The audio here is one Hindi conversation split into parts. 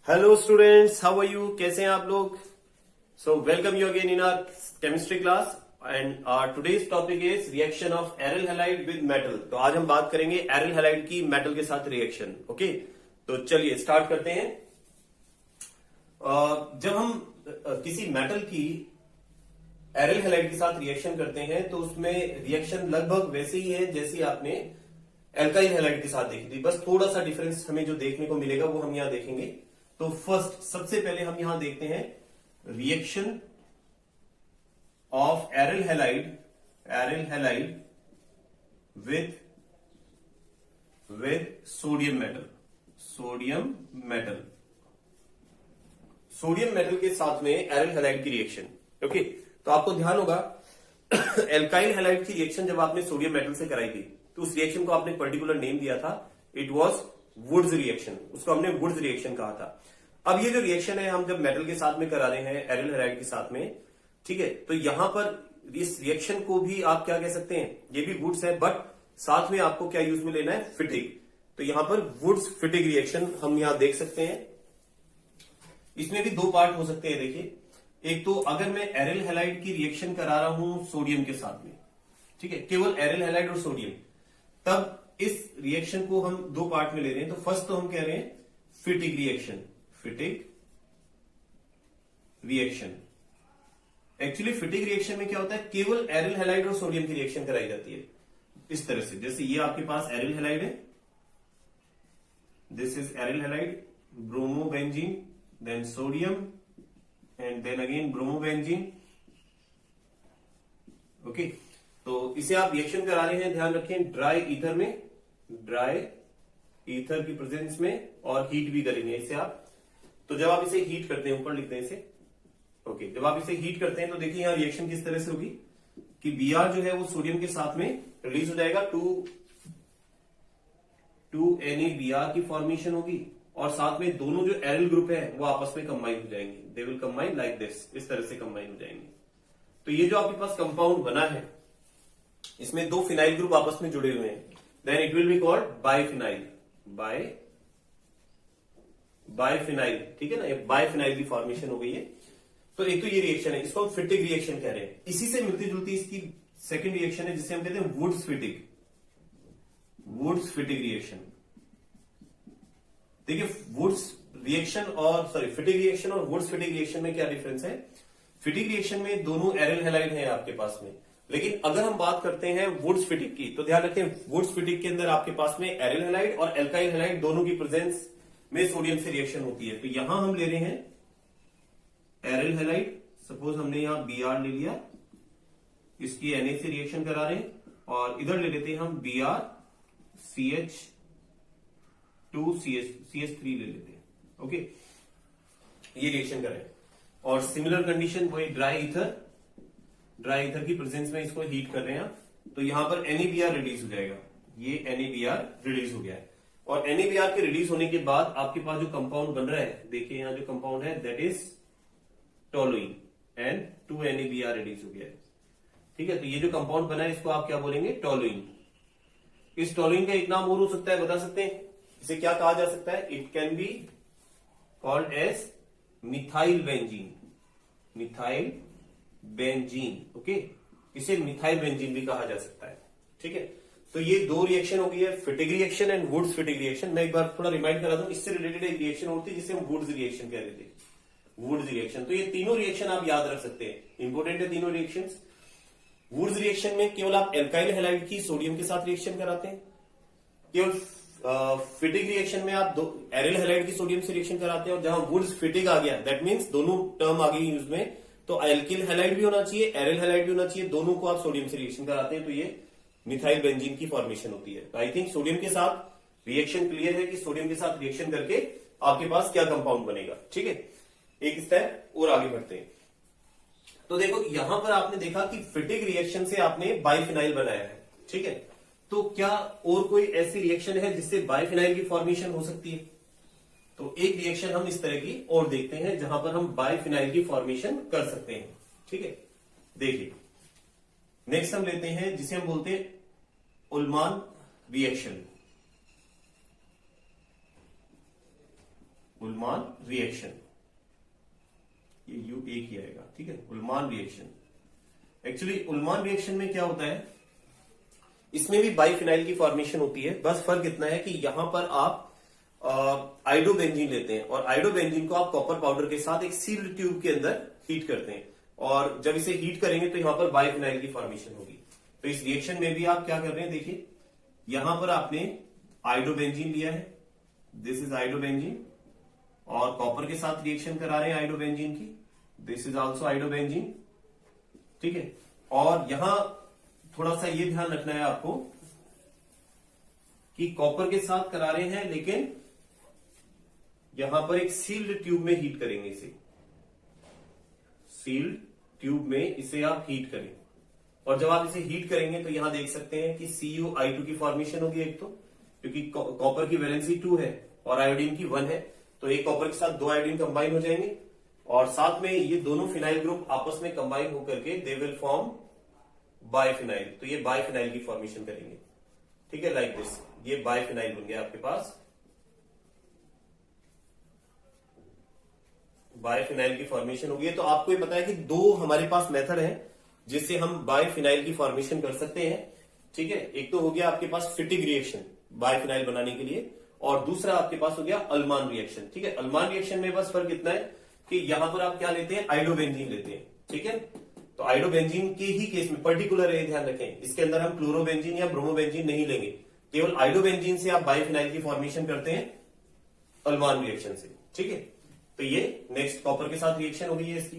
Hello students, how are you? कैसे हैं आप लोग? So welcome you again in our chemistry class and our today's topic is reaction of aryl halide with metal. तो आज हम बात करेंगे एरिल हैलाइड की मेटल के साथ रिएक्शन। ओके, तो चलिए स्टार्ट करते हैं। जब हम किसी मेटल की एरिल हैलाइड के साथ रिएक्शन करते हैं तो उसमें रिएक्शन लगभग वैसे ही है जैसी आपने एल्काइल हैलाइड के साथ देखी थी, बस थोड़ा सा डिफरेंस हमें जो देखने को मिलेगा वो हम यहां देखेंगे। तो फर्स्ट सबसे पहले हम यहां देखते हैं reaction of aryl halide with sodium metal के साथ में एरिल हैलाइड की रिएक्शन। ओके, तो आपको ध्यान होगा एल्काइल हैलाइड की रिएक्शन जब आपने सोडियम मेटल से कराई थी तो उस रिएक्शन को आपने पर्टिकुलर नेम दिया था, इट वाज वुड्स रिएक्शन। उसको हमने वुड्स रिएक्शन कहा था। अब ये जो रिएक्शन है हम जब मेटल के साथ में करा रहे हैं एरिल हैलाइड के साथ में, ठीक है, तो यहां पर इस रिएक्शन को भी आप क्या कह सकते हैं, ये भी वुड्स है बट साथ में आपको क्या यूज में लेना है, फिटिग। तो यहां पर वुड्स फिटिग रिएक्शन हम यहां देख सकते हैं। इसमें भी दो पार्ट हो सकते हैं। देखिए, एक तो अगर मैं एरिल हैलाइड की रिएक्शन करा रहा हूं सोडियम के साथ में, ठीक है, केवल एरिल हैलाइड और सोडियम, तब इस रिएक्शन को हम दो पार्ट में ले रहे हैं। तो फर्स्ट तो हम कह रहे हैं Fittig reaction. Actually Fittig reaction में क्या होता है, केवल एरिल हैलाइड और सोडियम की रिएक्शन कराई जाती है इस तरह से। जैसे ये आपके पास एरिल हैलाइड है, this is aryl halide, bromobenzene, then sodium and then again bromobenzene. Okay, तो इसे आप रिएक्शन करा रहे हैं, ध्यान रखें ड्राई ईथर की प्रेजेंस में, और हीट भी करेंगे इसे आप। तो जब आप इसे हीट करते हैं, ऊपर लिखते हैं इसे। ओके, जब आप इसे हीट करते हैं तो देखिए यहां रिएक्शन किस तरह से होगी कि Br जो है वो सोडियम के साथ में रिलीज हो जाएगा, 2NaBr की फॉर्मेशन होगी, और साथ में दोनों जो एरिल ग्रुप है वो आपस में कंबाइन हो जाएंगे। They will combine like this, इस तरह से कंबाइन हो जाएंगे। तो ये जो आपके पास कंपाउंड बना है इसमें दो फिनाइल ग्रुप आपस में जुड़े हुए हैं, then it will be called biphenyl. ठीक है ना, ये बाइफिनाइल की फॉर्मेशन हो गई है। तो एक तो ये रिएक्शन है, इसको हम फिटिग रिएक्शन कह रहे हैं। इसी से मिलती जुलती इसकी सेकंड रिएक्शन है जिसे हम कहते हैं वुड्स फिटिग रिएक्शन। देखिए फिटिग रिएक्शन और वुड्स फिटिग रिएक्शन में क्या डिफरेंस है। फिटिग रिएक्शन में दोनों एरिल हैलाइड हैं आपके पास में, लेकिन अगर हम बात करते हैं वुड्स फिटिग की तो ध्यान रखें वुड्स फिटिग के अंदर आपके पास में एरिल हैलाइड और एल्काइल हैलाइड दोनों की प्रेजेंस में सोडियम से रिएक्शन होती है। तो यहां हम ले रहे हैं एरिल हैलाइड, सपोज हमने यहां Br ले लिया, इसकी Na से रिएक्शन करा रहे हैं, और इधर ले लेते हैं हम BrCH2CH3 ले लेते हैं। ओके, ये रिएक्शन करें, और सिमिलर कंडीशन वही ड्राई ईथर की प्रेजेंस में इसको हीट कर रहे हैं, तो यहां पर NaBr रिलीज हो जाएगा। ये NaBr रिलीज हो गया है, और NaBr के रिलीज होने के बाद आपके पास जो कंपाउंड बन रहा है, देखिए यहां जो कंपाउंड है that is toluene, and 2NaBr release हो गया है। ठीक है, तो ये जो कंपाउंड बना है इसको आप क्या बोलेंगे, टोलुइन। इस टोलुइन का एक नाम और हो सकता है, बता सकते हैं इसे क्या कहा जा सकता है? It can be called as methyl benzene. Okay, इसे मिथाइल बेंजीन भी कहा जा सकता है। ठीक है, तो ये दो रिएक्शन हो गई है, फिटिग reaction and woods Fittig reaction. मैं एक बार थोड़ा रिमाइंड करा दूं, इससे रिलेटेड एक रिएक्शन होती है जिसे हम वुड्स रिएक्शन कह रहे थे, वुड्स रिएक्शन। तो ये तीनों रिएक्शन आप याद रख सकते हैं, इंपोर्टेंट है तीनों रिएक्शंस। वुड्स रिएक्शन में केवल आप एल्काइल हैलाइड की सोडियम के साथ रिएक्शन कराते हैं, केवल फिटिग रिएक्शन में आप एरिल हैलाइड की सोडियम से रिएक्शन कराते हैं। और जहां वुड्स फिटिग आ गया दैट मीन्स दोनों टर्म आ गई यूज में, तो एल्किल हैलाइड भी होना चाहिए, एरिल हैलाइड भी होना चाहिए, दोनों को आप सोडियम से रिएक्शन कराते हैं, तो ये मिथाइल बेंजीन की फॉर्मेशन होती है। तो आई थिंक सोडियम के साथ रिएक्शन क्लियर है कि सोडियम के साथ रिएक्शन करके आपके पास क्या कंपाउंड बनेगा। ठीक है, एक स्टेप और आगे बढ़ते हैं। तो देखो यहां पर आपने देखा कि फिटिग रिएक्शन से आपने बाइफिनाइल बनाया है। ठीक है, तो क्या और कोई ऐसी रिएक्शन है जिससे बाइफिनाइल की फॉर्मेशन हो सकती है? तो एक रिएक्शन हम इस तरह की और देखते हैं जहां पर हम बाइफिनाइल की फॉर्मेशन कर सकते हैं। ठीक है, देखिए नेक्स्ट हम लेते हैं जिसे हम बोलते हैं उल्मान रिएक्शन। उल्मान रिएक्शन, ये यू एक ही आएगा, ठीक है, उल्मान रिएक्शन। एक्चुअली उल्मान रिएक्शन में क्या होता है, इसमें भी बाइफिनाइल की फॉर्मेशन होती है, बस फर्क इतना है कि यहां पर आप आइडोबेंजीन लेते हैं और आइडोबेंजीन को आप कॉपर पाउडर के साथ एक सील्ड ट्यूब के अंदर हीट करते हैं और जब इसे हीट करेंगे तो यहां पर बाइफिनाइल की फॉर्मेशन होगी। तो इस रिएक्शन में भी आप क्या कर रहे हैं, देखिए यहां पर आपने आइडोबेंजीन लिया है, दिस इज आइडोबेंजीन, और कॉपर के साथ रिएक्शन करा रहे हैं आइडोबेंजीन की, दिस इज ऑल्सो आइडोबेंजीन, ठीक है। और यहां थोड़ा सा ये ध्यान रखना है आपको कि कॉपर के साथ करा रहे हैं लेकिन यहां पर एक सील्ड ट्यूब में हीट करेंगे इसे, सील्ड ट्यूब में इसे आप हीट करें और जब आप इसे हीट करेंगे तो यहां देख सकते हैं कि CuI2 की फॉर्मेशन होगी एक तो, क्योंकि कॉपर की वैलेंसी 2 है और आयोडीन की 1 है, तो एक कॉपर के साथ 2 आयोडीन कंबाइन हो जाएंगे और साथ में ये दोनों फिनाइल ग्रुप आपस में कंबाइन होकर के दे विल फॉर्म बाइफिनाइल, तो ये बाइफिनाइल की फॉर्मेशन करेंगे, ठीक है, लाइक दिस, ये बाइफिनाइल बन गया आपके पास, बाइफिनाइल की फॉर्मेशन हो गई है। तो आपको ये पता है कि दो हमारे पास मेथड है जिससे हम बाइफिनाइल की फॉर्मेशन कर सकते हैं, ठीक है। एक तो हो गया आपके पास फिटिग रिएक्शन बाइफिनाइल बनाने के लिए और दूसरा आपके पास हो गया अल्मान रिएक्शन, ठीक है। अल्मान रिएक्शन में बस फर्क इतना है कि यहां पर आप क्या लेते हैं, आइडोबेंजीन लेते हैं, ठीक है। तो आइडोबेंजीन के ही केस में पर्टिकुलर ये ध्यान रखें, इसके अंदर हम क्लोरोबेंजीन या ब्रोमोबेंजीन नहीं लेंगे, केवल आइडोबेंजीन से आप बाइफिनाइल की फॉर्मेशन करते हैं अल्मान रिएक्शन से, ठीक है। तो ये नेक्स्ट कॉपर के साथ रिएक्शन हो गई है इसकी।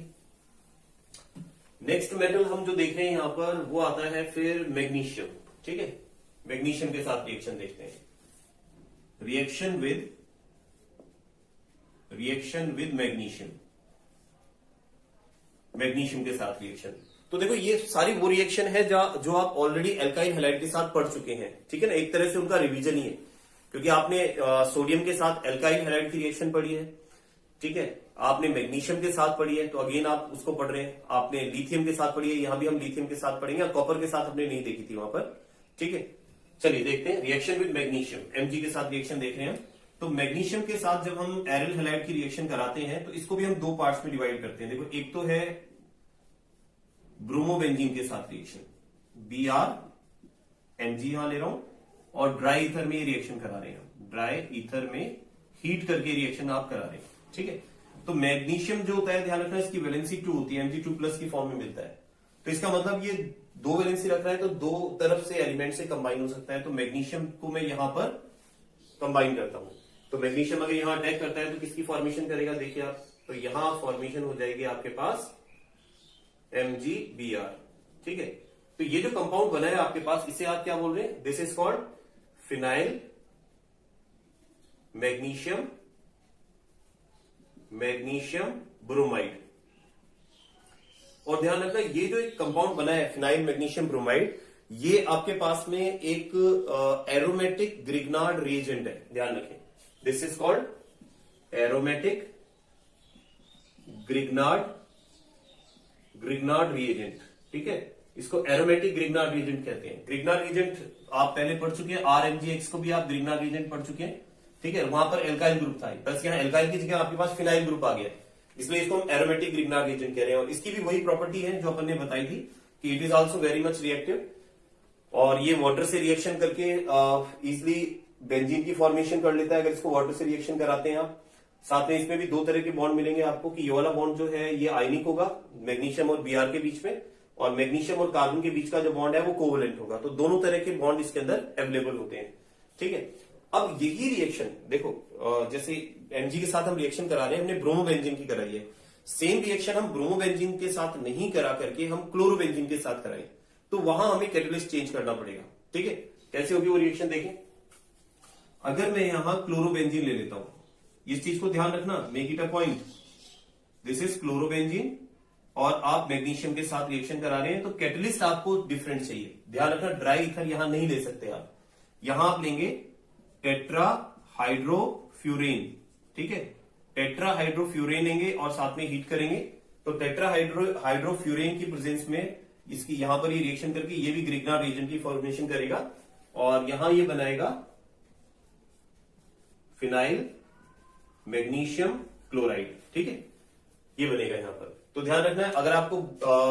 नेक्स्ट मेटल हम जो देख रहे हैं यहां पर वो आता है फिर मैग्नीशियम, ठीक है। मैग्नीशियम के साथ रिएक्शन देखते हैं, रिएक्शन विद मैग्नीशियम, मैग्नीशियम के साथ रिएक्शन। तो देखो ये सारी वो रिएक्शन है जो आप ऑलरेडी एल्काइल हैलाइड के साथ पढ़ चुके हैं, ठीक है ना, एक तरह से उनका रिवीजन ही है, क्योंकि आपने सोडियम के साथ एल्काइल हैलाइड की रिएक्शन पढ़ी है, ठीक है, आपने मैग्नीशियम के साथ पढ़ी है तो अगेन आप उसको पढ़ रहे हैं, आपने लिथियम के साथ पढ़ी है, यहां भी हम लिथियम के साथ पढ़ेंगे, कॉपर के साथ हमने नहीं देखी थी वहां पर, ठीक है। चलिए देखते हैं रिएक्शन विद मैग्नीशियम, Mg के साथ रिएक्शन देख रहे हैं। तो मैग्नीशियम के साथ जब हम एरिल हैलाइड की रिएक्शन कराते हैं तो इसको भी हम दो पार्ट्स में डिवाइड करते हैं। देखो एक तो है ब्रोमोबेंजीन के साथ रिएक्शन, Br यहां ले रहा हूं, और ड्राई ईथर में रिएक्शन करा रहे हैं, ड्राई ईथर में हीट करके रिएक्शन आप करा रहे हैं, ठीक है। तो मैग्नीशियम जो होता है ध्यान रखना इसकी वैलेंसी 2 होती है, Mg2+ की फॉर्म में मिलता है, तो इसका मतलब ये दो वैलेंसी रख रहा है तो दो तरफ से एलिमेंट से कंबाइन हो सकता है। तो मैग्नीशियम को मैं यहां पर कंबाइन करता हूं, तो मैग्नीशियम अगर यहां अटैक करता है तो किसकी फॉर्मेशन करेगा, देखिए आप, तो यहां फॉर्मेशन हो जाएगी आपके पास MgBr, ठीक है। तो ये जो कंपाउंड बना है आपके पास इसे आप क्या बोल रहे हैं, this is called phenyl magnesium bromide. और ध्यान रखना ये जो एक कंपाउंड बना है फिनाइल मैग्नीशियम ब्रोमाइड, ये आपके पास में एक एरोमेटिक ग्रिग्नार्ड रिएजेंट है, ध्यान रखें, this is called aromatic Grignard reagent, ठीक है। इसको एरोमेटिक ग्रिग्नार्ड रिएजेंट कहते हैं। ग्रिग्नार्ड रिएजेंट आप पहले पढ़ चुके हैं, RMgX को भी आप ग्रिग्नार्ड रिएजेंट पढ़ चुके हैं, ठीक है। वहां पर एल्काइल ग्रुप था, बस यहाँ एल्काइल की जगह आपके पास फिनाइल ग्रुप आ गया, इसलिए इसको हम एरोमेटिक ग्रिग्नार्ड रिएजेंट कह रहे हैं। और इसकी भी वही प्रॉपर्टी है जो अपन ने बताई थी कि it is also very much reactive, और ये वाटर से रिएक्शन करके इजिली बेंजीन की फॉर्मेशन कर लेता है अगर इसको वाटर से रिएक्शन कराते हैं आप। साथ में इसमें भी दो तरह के बॉन्ड मिलेंगे आपको, कि ये वाला बॉन्ड जो है ये आयनिक होगा मैग्नीशियम और Br के बीच में, और मैग्नीशियम और कार्बन के बीच का जो बॉन्ड है वो कोवलेंट होगा। तो दोनों तरह के बॉन्ड इसके अंदर अवेलेबल होते हैं, ठीक है। अब यही रिएक्शन देखो, जैसे Mg के साथ हम रिएक्शन करा रहे हैं, हमने ब्रोमोबेंजीन की कराई है, सेम रिएक्शन हम ब्रोमोबेंजीन के साथ नहीं करा करके हम क्लोरोबेंजीन के साथ कराएं तो वहां हमें कैटेलिस्ट चेंज करना पड़ेगा, ठीक है। कैसे होगी वो रिएक्शन देखें, अगर मैं यहां क्लोरोबेंजीन ले लेता हूं, इस चीज को ध्यान रखना, make it a point, this is chlorobenzene, और आप मैग्नीशियम के साथ रिएक्शन करा रहे हैं तो कैटेलिस्ट आपको डिफरेंट चाहिए, ध्यान रखना, ड्राई ईथर यहां नहीं ले सकते आप, यहां आप लेंगे टेट्राहाइड्रोफ्यूरेन, ठीक है, टेट्राहाइड्रोफ्यूरेन लेंगे और साथ में हीट करेंगे, तो टेट्राहाइड्रोफ्यूरेन की प्रेजेंस में इसकी यहां पर ये रिएक्शन करके ये भी ग्रिग्नार्ड रिएजेंट की फॉर्मेशन करेगा, और यहां ये बनाएगा फिनाइल मैग्नीशियम क्लोराइड, ठीक है, ये बनेगा यहां पर। तो ध्यान रखना है, अगर आपको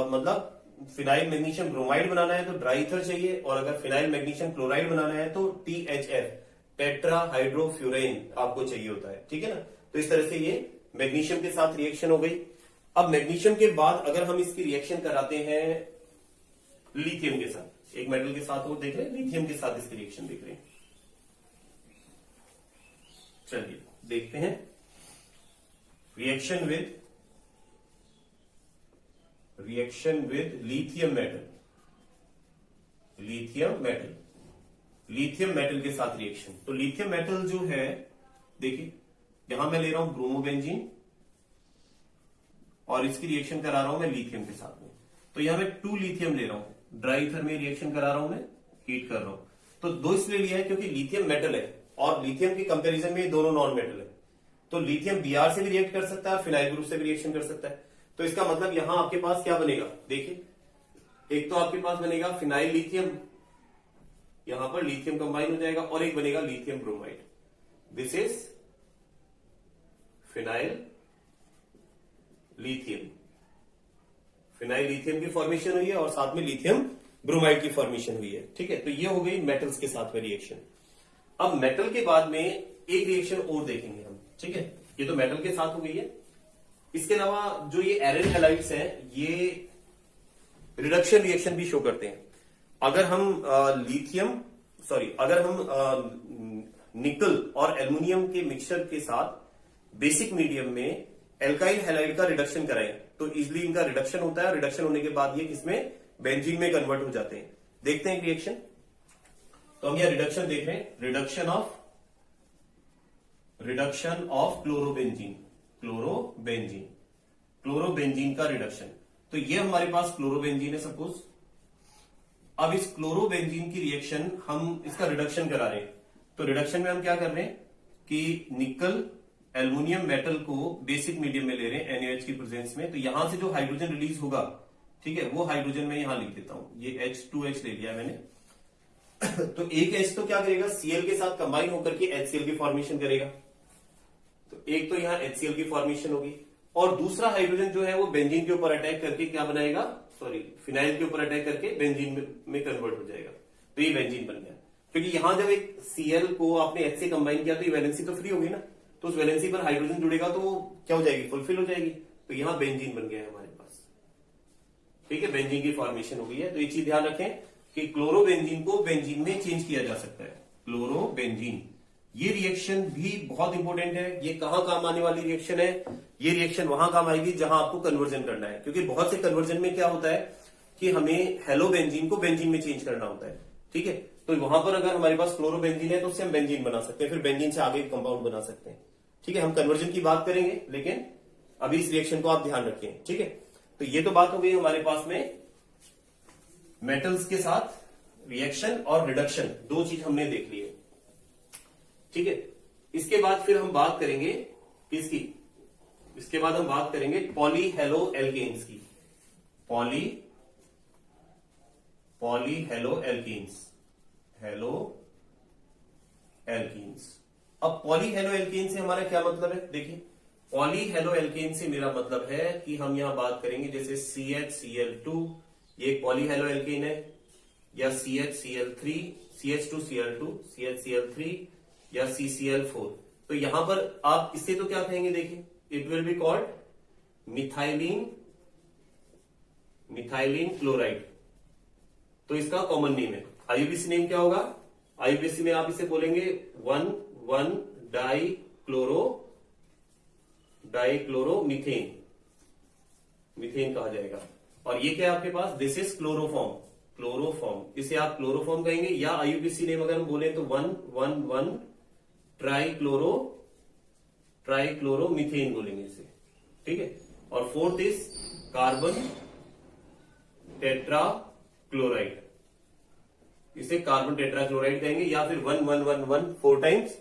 मतलब फिनाइल मैग्नीशियम ब्रोमाइड बनाना है तो ड्राई ईथर चाहिए, और अगर फिनाइल मैग्नीशियम क्लोराइड बनाना है तो THF टेट्रा हाइड्रोफ्यूरेन आपको चाहिए होता है, ठीक है ना। तो इस तरह से ये मैग्नीशियम के साथ रिएक्शन हो गई। अब मैग्नीशियम के बाद अगर हम इसकी रिएक्शन कराते हैं लिथियम के साथ, एक मेटल के साथ वो देख रहे हैं, लिथियम के साथ इसकी रिएक्शन देख रहे हैं। चलिए देखते हैं, रिएक्शन विद लिथियम मेटल के साथ रिएक्शन। तो लिथियम मेटल जो है, देखिए यहां मैं ले रहा हूं ब्रोमोबेंजीन और इसकी रिएक्शन करा रहा हूं मैं लिथियम के साथ में। तो यहां मैं 2 लिथियम ले रहा हूं, ड्राई ईथर में रिएक्शन करा रहा हूं मैं, हीट कर रहा हूं। तो 2 इसलिए लिया है क्योंकि लिथियम मेटल है और लिथियम के कंपैरिजन में ये दोनों नॉन मेटल है। तो लिथियम Br से भी रिएक्ट कर सकता है और फिनाइल ग्रुप से भी रिएक्शन कर सकता है। तो इसका मतलब यहां आपके पास क्या बनेगा, देखिए एक तो आपके पास बनेगा फिनाइल लिथियम, यहां पर लिथियम कंबाइन हो जाएगा, और एक बनेगा lithium bromide. This is phenyl lithium की फॉर्मेशन हुई है और साथ में लिथियम ब्रोमाइड की फॉर्मेशन हुई है, ठीक है। तो ये हो गई मेटल्स के साथ में रिएक्शन। अब मेटल के बाद में एक रिएक्शन और देखेंगे हम, ठीक है। ये तो मेटल के साथ हो गई है। इसके अलावा जो ये एरन हैलाइड्स हैं, ये रिडक्शन रिएक्शन भी शो करते हैं। अगर हम निकल और एल्युमिनियम के मिक्सचर के साथ बेसिक मीडियम में एल्काइल हैलाइड का रिडक्शन कराएं तो इजिली इनका रिडक्शन होता है, और रिडक्शन होने के बाद ये किसमें, बेंजीन में कन्वर्ट हो जाते हैं। देखते हैं रिएक्शन। तो हम यह रिडक्शन देख रहे हैं, रिडक्शन ऑफ क्लोरोबेंजीन का रिडक्शन। तो ये हमारे पास क्लोरोबेंजीन है सपोज। अब इस क्लोरोबेंजीन की रिएक्शन हम इसका रिडक्शन करा रहे हैं। तो रिडक्शन में हम क्या कर रहे हैं कि निकल एल्युमिनियम मेटल को बेसिक मीडियम में ले रहे हैं NaOH की प्रेजेंस में। तो यहां से जो हाइड्रोजन रिलीज होगा, ठीक है, वो हाइड्रोजन में यहां लिख देता हूं, ये H2H ले लिया मैंने। तो एक H तो क्या करेगा, Cl के साथ कंबाइन होकर के HCl की फॉर्मेशन करेगा। तो एक तो यहां HCl की फॉर्मेशन होगी, और दूसरा हाइड्रोजन जो है वो बेंजीन के ऊपर अटैक करके क्या बनाएगा, फिनाइल के ऊपर अटैक करके बेंजीन में कन्वर्ट हो जाएगा। तो ये बेंजीन बन गया, क्योंकि यहां जब एक Cl को आपने H से कंबाइन किया तो ये वैलेंसी तो फ्री होगी ना, तो उस वैलेंसी पर हाइड्रोजन जुड़ेगा तो वो क्या हो जाएगी, फुलफिल हो जाएगी। तो यहां बेंजीन बन गया है हमारे पास, ठीक है, बेंजीन की फॉर्मेशन हो गई है। तो ये चीज ध्यान रखें कि क्लोरोबेंजीन को बेंजीन में चेंज किया जा सकता है, क्लोरोबेंजीन। ये रिएक्शन भी बहुत इंपॉर्टेंट है। ये कहां काम आने वाली रिएक्शन है, ये रिएक्शन वहां काम आएगी जहां आपको कन्वर्जन करना है, क्योंकि बहुत से कन्वर्जन में क्या होता है कि हमें हेलोबेंजीन को बेंजीन में चेंज करना होता है, ठीक है। तो वहां पर अगर हमारे पास क्लोरोबेंजीन है तो उससे हम बेंजीन बना सकते हैं, फिर बेंजीन से आगे कंपाउंड बना सकते हैं, ठीक है। हम कन्वर्जन की बात करेंगे, लेकिन अभी इस रिएक्शन को आप ध्यान रखें, ठीक है। तो ये तो बात हो गई हमारे पास में मेटल्स के साथ रिएक्शन और रिडक्शन, 2 चीज हमने देख ली है, ठीक है। इसके बाद फिर हम बात करेंगे किसकी, इसके बाद हम बात करेंगे पॉलीहेलो एल्केन्स की। पॉलीहेलो एल्कीन्स। अब पॉलीहेलो एल्केन से हमारा क्या मतलब है, देखिए पॉलीहेलो एल्केन से मेरा मतलब है कि हम यहां बात करेंगे जैसे CHCl2, ये पॉलीहेलो एल्केन है, या CHCl3, CH2Cl2, CHCl3 या CCl4। तो यहां पर आप इससे तो क्या कहेंगे, देखिए it will be called methylene chloride. तो इसका कॉमन नेम है, IUPAC नेम क्या होगा, IUPAC में आप इसे बोलेंगे 1,1-डाइक्लोरोमीथेन, मीथेन कहा जाएगा। और ये क्या है आपके पास, दिस इज क्लोरोफॉर्म, इसे आप क्लोरोफॉर्म कहेंगे, या IUPAC नेम अगर हम बोले तो 1,1,1-ट्राइक्लोरोमीथेन बोलेंगे इसे, ठीक है। और 4th इज कार्बन टेट्राक्लोराइड, इसे कार्बन टेट्राक्लोराइड कहेंगे, या फिर 1,1,1,1 4 टाइम्स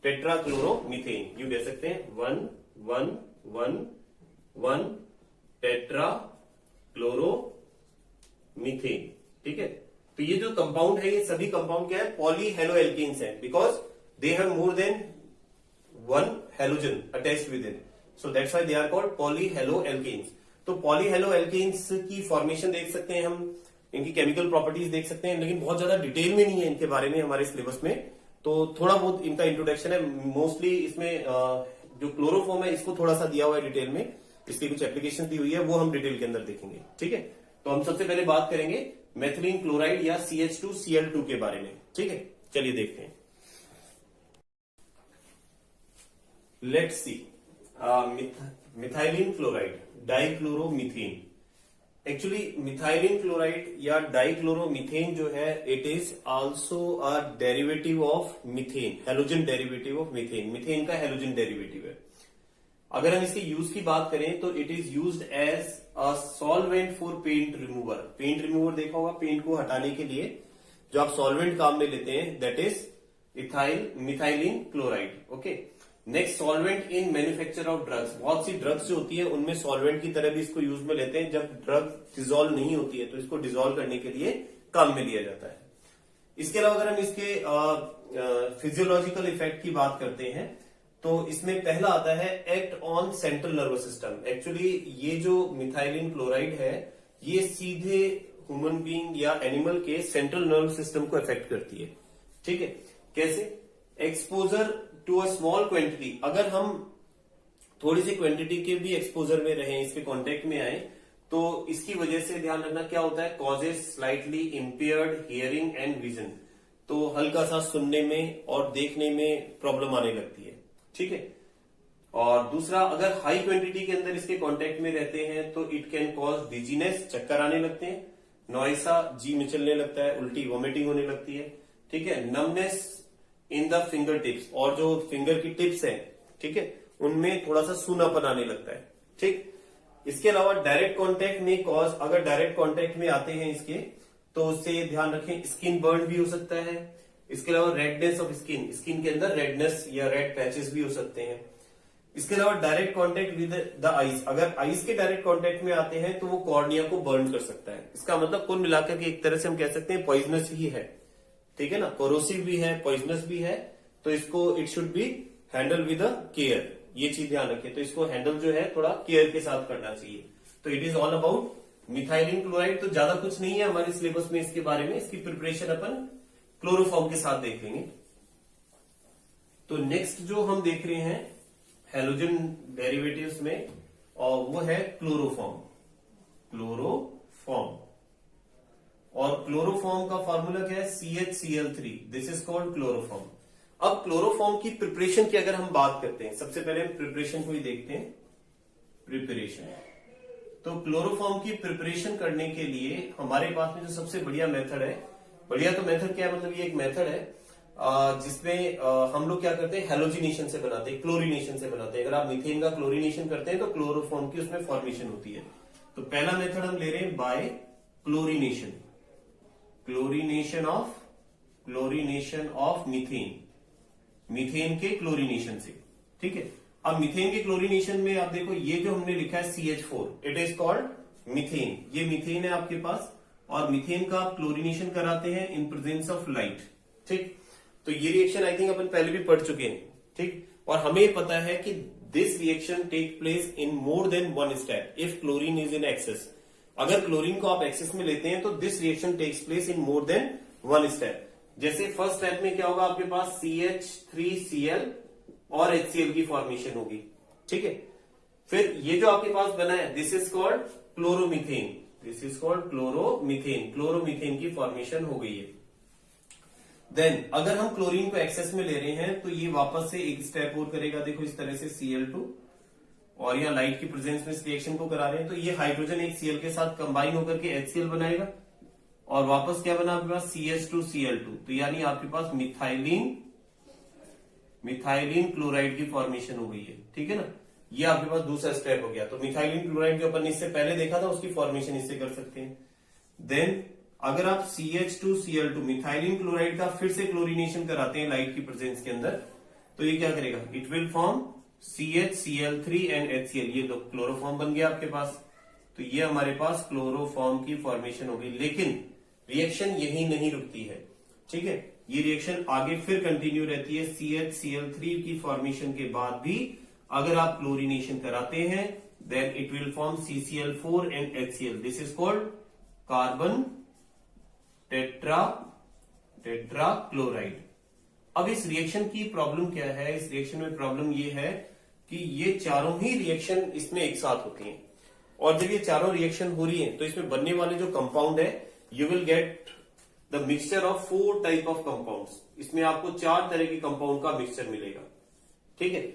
टेट्राक्लोरोमीथेन, यू कह सकते हैं 1,1,1,1 टेट्राक्लोरोमीथेन, ठीक है। तो ये जो कंपाउंड है, ये सभी कंपाउंड क्या है, पॉलीहेलो एल्केन्स है, because they have more than 1 halogen attached with it. So that's why they are called polyhaloalkanes. तो पॉलीहेलोएल्केन्स की फॉर्मेशन देख सकते हैं हम, इनकी केमिकल प्रॉपर्टीज देख सकते हैं, लेकिन बहुत ज्यादा डिटेल में नहीं है इनके बारे में हमारे सिलेबस में, तो थोड़ा बहुत इनका इंट्रोडक्शन है. मोस्टली इसमें जो क्लोरोफॉर्म है इसको थोड़ा सा दिया हुआ है डिटेल में, इसकी कुछ एप्लीकेशन दी हुई है, वो हम डिटेल के अंदर देखेंगे. ठीक है, तो हम सबसे पहले बात करेंगे मेथिलीन क्लोराइड या CH2Cl2 के बारे में. ठीक है, चलिए देखते हैं. Let's see methylene chloride, dichloromethane. Actually methylene chloride या डाइक्लोरोमीथेन जो है, it is also a derivative of methane, halogen derivative of methane. Methane का हेलोजन डेरिवेटिव है. अगर हम इसके यूज की बात करें तो it is used as a solvent for paint remover. Paint remover देखा होगा, पेंट को हटाने के लिए जो आप सॉल्वेंट काम में लेते हैं, that is ethyl methylene chloride. Okay. Next, solvent in manufacture of drugs. बहुत सी ड्रग्स जो होती है उनमें सॉल्वेंट की तरह भी इसको यूज में लेते हैं. जब ड्रग डिजोल्व नहीं होती है तो इसको डिजोल्व करने के लिए काम में लिया जाता है. इसके अलावा अगर हम इसके फिजियोलॉजिकल इफेक्ट की बात करते हैं तो इसमें पहला आता है act on central nervous system. Actually ये जो मिथाइलिन क्लोराइड है ये सीधे ह्यूमन बीइंग या एनिमल के सेंट्रल नर्व सिस्टम को इफेक्ट करती है. ठीक है, कैसे? Exposure to a small quantity. अगर हम थोड़ी सी क्वांटिटी के भी एक्सपोजर में रहें, इसके कांटेक्ट में आए, तो इसकी वजह से ध्यान रखना क्या होता है, causes slightly impaired hearing and vision. तो हल्का सा सुनने में और देखने में प्रॉब्लम आने लगती है. ठीक है. और दूसरा, अगर हाई क्वांटिटी के अंदर इसके कांटेक्ट में रहते हैं तो इट कैन कॉज डिजीनेस, चक्कर आने लगते हैं, नॉइसा, जी मिचलने लगता है, उल्टी वॉमिटिंग होने लगती है. ठीक है. Numbness in the finger tips, और जो फिंगर की टिप्स है, ठीक है, उनमें थोड़ा सा सूनापन आने लगता है. ठीक. इसके अलावा डायरेक्ट कांटेक्ट में कॉज, अगर डायरेक्ट कांटेक्ट में आते हैं इसके, तो उससे ध्यान रखें स्किन बर्न भी हो सकता है. इसके अलावा रेडनेस ऑफ स्किन, स्किन के अंदर रेडनेस या रेड पैचेस भी हो सकते हैं. इसके अलावा direct contact with the eyes, अगर आईज के डायरेक्ट कांटेक्ट में आते हैं तो वो कॉर्निया को बर्न कर सकता है. इसका मतलब कुल मिलाकर के एक तरह से हम कह सकते हैं पॉइजनस ही है. ठीक है ना, कोरोसिव भी है, पॉइजनस भी है, तो इसको it should be handle with care. ये चीज ध्यान रखें, तो इसको हैंडल जो है थोड़ा केयर के साथ करना चाहिए. तो it is all about methylene chloride. तो ज्यादा कुछ नहीं है हमारे सिलेबस में इसके बारे में, इसकी प्रिपरेशन अपन क्लोरोफॉर्म के साथ देख लेंगे. तो नेक्स्ट जो हम देख रहे हैं हेलोजन डेरिवेटिव्स में, और वो है क्लोरोफॉर्म. क्लोरोफॉर्म, और क्लोरोफॉर्म का फॉर्मूला क्या है, CHCl3. This is called chloroform. अब क्लोरोफॉर्म की प्रिपरेशन की अगर हम बात करते हैं, सबसे पहले हम प्रिपरेशन को ही देखते हैं. प्रिपरेशन, तो क्लोरोफॉर्म की प्रिपरेशन करने के लिए हमारे पास में जो सबसे बढ़िया मेथड है, बढ़िया तो मेथड क्या है, मतलब ये एक मेथड है जिसमें हम लोग क्या करते हैं, हेलोजिनेशन से बनाते हैं, क्लोरीनेशन से बनाते हैं. अगर आप मीथेन का क्लोरीनेशन करते हैं तो क्लोरोफॉर्म की उसमें फॉर्मेशन होती है. तो पहला मेथड हम ले रहे हैं by chlorination. Chlorination of methane, methane के क्लोरीनेशन से. ठीक है. अब मीथेन के क्लोरीनेशन में आप देखो, ये जो हमने लिखा है CH4, it is called methane. ये मीथेन है आपके पास, और मीथेन का आप क्लोरीनेशन कराते हैं इन प्रेजेंस ऑफ लाइट. ठीक. तो ये रिएक्शन आई थिंक अपन पहले भी पढ़ चुके हैं. ठीक. और हमें पता है कि this reaction take place in more than one step if chlorine is in excess. अगर क्लोरीन को आप एक्सेस में लेते हैं तो this reaction takes place in more than one step. जैसे फर्स्ट स्टेप में क्या होगा, आपके पास CH3Cl और HCl की फॉर्मेशन होगी. ठीक है. फिर ये जो आपके पास बना है, this is called chloromethane. This is called chloromethane. Chloromethane की फॉर्मेशन हो गई है. देन अगर हम क्लोरीन को एक्सेस में ले रहे हैं तो ये वापस से एक स्टेप और करेगा. देखो इस तरह से Cl2, और यहाँ लाइट की प्रेजेंस में इस रिएक्शन को करा रहे हैं, तो ये हाइड्रोजन एक Cl के साथ कंबाइन होकर के HCl बनाएगा, और वापस क्या बना आपके पास, CH2Cl2. तो यानी आपके पास मिथाइलिन क्लोराइड की फॉर्मेशन हो गई है. ठीक है ना. ये आपके पास दूसरा स्टेप हो गया. तो मिथाइलिन क्लोराइड जो अपन इससे पहले देखा था उसकी फॉर्मेशन इससे कर सकते हैं. देन अगर आप CH2Cl2 मिथाइलिन क्लोराइड का फिर से क्लोरीनेशन कराते हैं लाइट की प्रेजेंस के अंदर, तो ये क्या करेगा, it will form CHCl3 and HCl. ये दो क्लोरोफॉर्म बन गया आपके पास. तो ये हमारे पास क्लोरोफॉर्म की फॉर्मेशन हो गई. लेकिन रिएक्शन यही नहीं रुकती है. ठीक है. ये रिएक्शन आगे फिर कंटिन्यू रहती है CHCl3 की फॉर्मेशन के बाद भी अगर आप क्लोरीनेशन कराते हैं, then it will form CCl4 and HCl. This is called carbon tetrachloride. अब इस रिएक्शन की प्रॉब्लम क्या है? इस रिएक्शन में प्रॉब्लम ये है कि ये चारों ही रिएक्शन इसमें एक साथ होती हैं, और जब ये चारों रिएक्शन हो रही हैं तो इसमें बनने वाले जो कंपाउंड है, you will get the mixture of 4 type of compounds. इसमें आपको 4 तरह के कंपाउंड का मिक्सचर मिलेगा. ठीक है,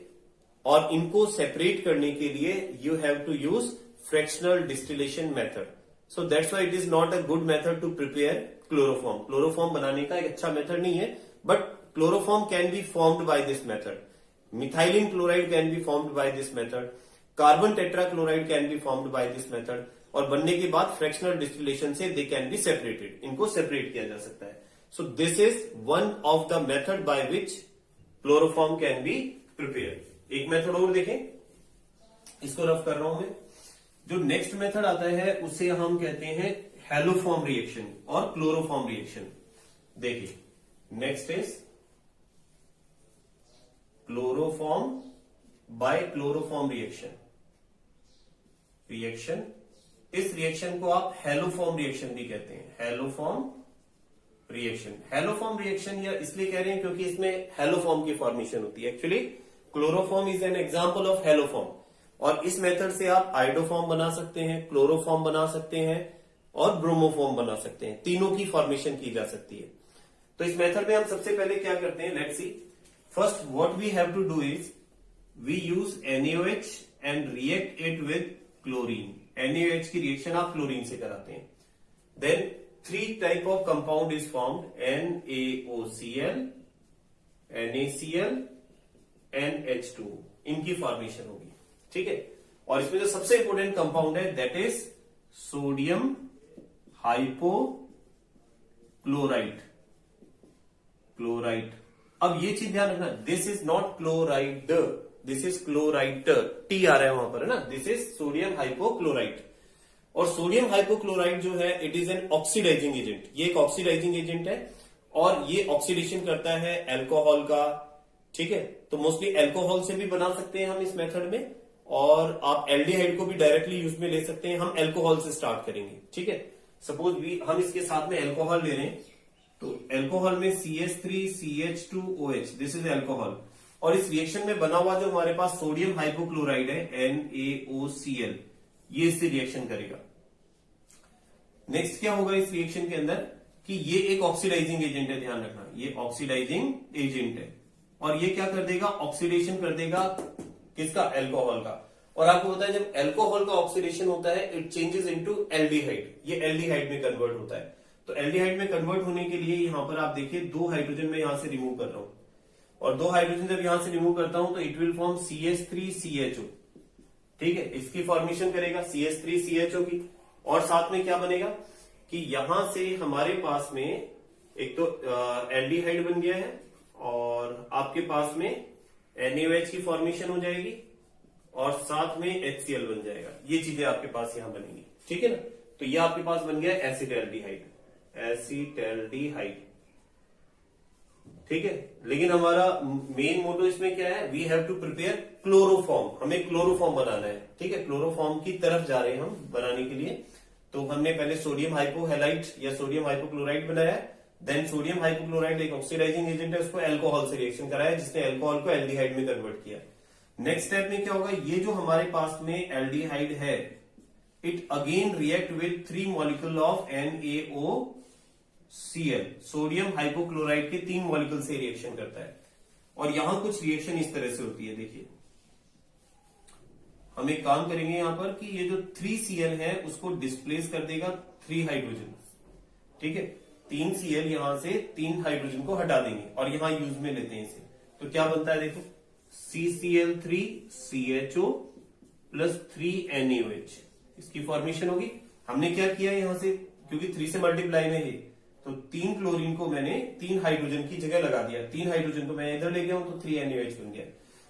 और इनको सेपरेट करने के लिए you have to use fractional distillation method. So that's why it is not a good method to prepare chloroform. Chloroform बनाने का एक अच्छा मेथड नहीं है, but chloroform can be formed by this method. Methylene chloride can be formed by this method. Carbon tetrachloride can be formed by this method. और बनने के बाद फ्रैक्शनल डिस्टिलेशन से दे कैन बी सेपरेटेड. इनको सेपरेट किया जा सकता है. So this is one of the method by which chloroform can be prepare. एक मेथड और देखें, इसको रफ कर रहा हूं मैं. जो नेक्स्ट मेथड आता है उसे हम कहते हैं हैलोफॉर्म रिएक्शन और क्लोरोफॉर्म रिएक्शन. देखिए, next is chloroform by chloroform reaction. इस रिएक्शन को आप हैलोफॉर्म रिएक्शन भी कहते हैं. हैलोफॉर्म रिएक्शन या इसलिए कह रहे हैं क्योंकि इसमें हैलोफॉर्म की फॉर्मेशन होती है. Actually chloroform is an example of haloform. और इस मेथड से आप आइडोफॉर्म बना सकते हैं, क्लोरोफॉर्म बना सकते हैं और ब्रोमोफॉर्म बना सकते हैं. तीनों की फॉर्मेशन की जा सकती है. तो इस मेथड में हम सबसे पहले क्या करते हैं, let's see. First what we have to do is we use NaOH and react it with chlorine. NaOH की रिएक्शन आप क्लोरीन से कराते हैं. Then 3 type of compound is formed, NaOCl, NaCl and H2. इनकी फॉर्मेशन होगी. ठीक है, और इसमें जो सबसे इंपॉर्टेंट कंपाउंड है दैट इज सोडियम हाइपोक्लोराइट. अब ये चीज ध्यान रखना, this is not chloride, this is chloride. T आ रहा है वहां पर, है ना. This is sodium hypochlorite. और सोडियम हाइपोक्लोराइट जो है it is an oxidising agent. ये एक ऑक्सीडाइजिंग एजेंट है और ये ऑक्सीडेशन करता है एल्कोहल का. ठीक है, तो मोस्टली एल्कोहल से भी बना सकते हैं हम इस मेथड में, और आप एल्डिहाइड को भी डायरेक्टली यूज में ले सकते हैं. हम एल्कोहल से स्टार्ट करेंगे. ठीक है, सपोज भी हम इसके साथ में एल्कोहल ले रहे हैं, तो एल्कोहल में CH3CH2OH, दिस इज एल्कोहल. और इस रिएक्शन में बना हुआ जो हमारे पास सोडियम हाइपोक्लोराइड है NaOCl, ये इससे रिएक्शन करेगा. नेक्स्ट क्या होगा इस रिएक्शन के अंदर कि ये एक ऑक्सीडाइजिंग एजेंट है. ध्यान रखना, ये ऑक्सीडाइजिंग एजेंट है और ये क्या कर देगा, ऑक्सीडेशन कर देगा किसका, एल्कोहल का. और आपको पता है जब एल्कोहल का ऑक्सीडेशन होता है इट चेंजेस इनटू एल्डिहाइड. ये एल्डिहाइड में कन्वर्ट होता है. तो एल्डिहाइड में कन्वर्ट होने के लिए यहां पर आप देखिए 2 हाइड्रोजन में यहां से रिमूव कर रहा हूं, और 2 हाइड्रोजन जब यहां से रिमूव करता हूं तो इट विल फॉर्म CH3CHO. ठीक है, इसकी फॉर्मेशन करेगा CH3CHO की. और साथ में क्या बनेगा कि यहां से हमारे पास में एक तो एल्डिहाइड बन गया है और आपके पास में NaOH की फॉर्मेशन हो जाएगी और साथ में HCl बन जाएगा. ये चीजें आपके पास यहां बनेंगी. ठीक है ना, तो ये आपके पास बन गया एसिटैल्डिहाइड. ठीक है, लेकिन हमारा मेन मोटो इसमें क्या है, we have to prepare chloroform. हमें क्लोरोफॉर्म बनाना है. ठीक है, क्लोरोफॉर्म की तरफ जा रहे हैं हम बनाने के लिए. तो हमने पहले सोडियम हाइपोहैलाइड या सोडियम हाइपोक्लोराइड बनाया. देन सोडियम हाइपोक्लोराइड एक ऑक्सीडाइजिंग एजेंट है, उसको एल्कोहल से रिएक्शन कराया जिसने एल्कोहल को एल्डिहाइड में कन्वर्ट किया. नेक्स्ट स्टेप में क्या होगा, ये जो हमारे पास में एल्डिहाइड है it again react with 3 molecule of NaOCl. Sodium hypochloride के 3 मॉलिक्यूल से रिएक्शन करता है. और यहां कुछ रिएक्शन इस तरह से होती है. देखिए, हम एक काम करेंगे यहां पर कि ये जो 3Cl है उसको डिस्प्लेस कर देगा 3 हाइड्रोजन. ठीक है, 3Cl यहां से 3 हाइड्रोजन को हटा देंगे और यहां यूज में लेते हैं इसे. तो क्या बनता है देखो, CCl3CHO प्लस 3NaOH. इसकी फॉर्मेशन होगी. हमने क्या किया यहां से, क्योंकि 3 से मल्टीप्लाई में है तो 3 क्लोरीन को मैंने 3 हाइड्रोजन की जगह लगा दिया. 3 हाइड्रोजन को मैं इधर ले गया हूं तो 3NaOH बन गया.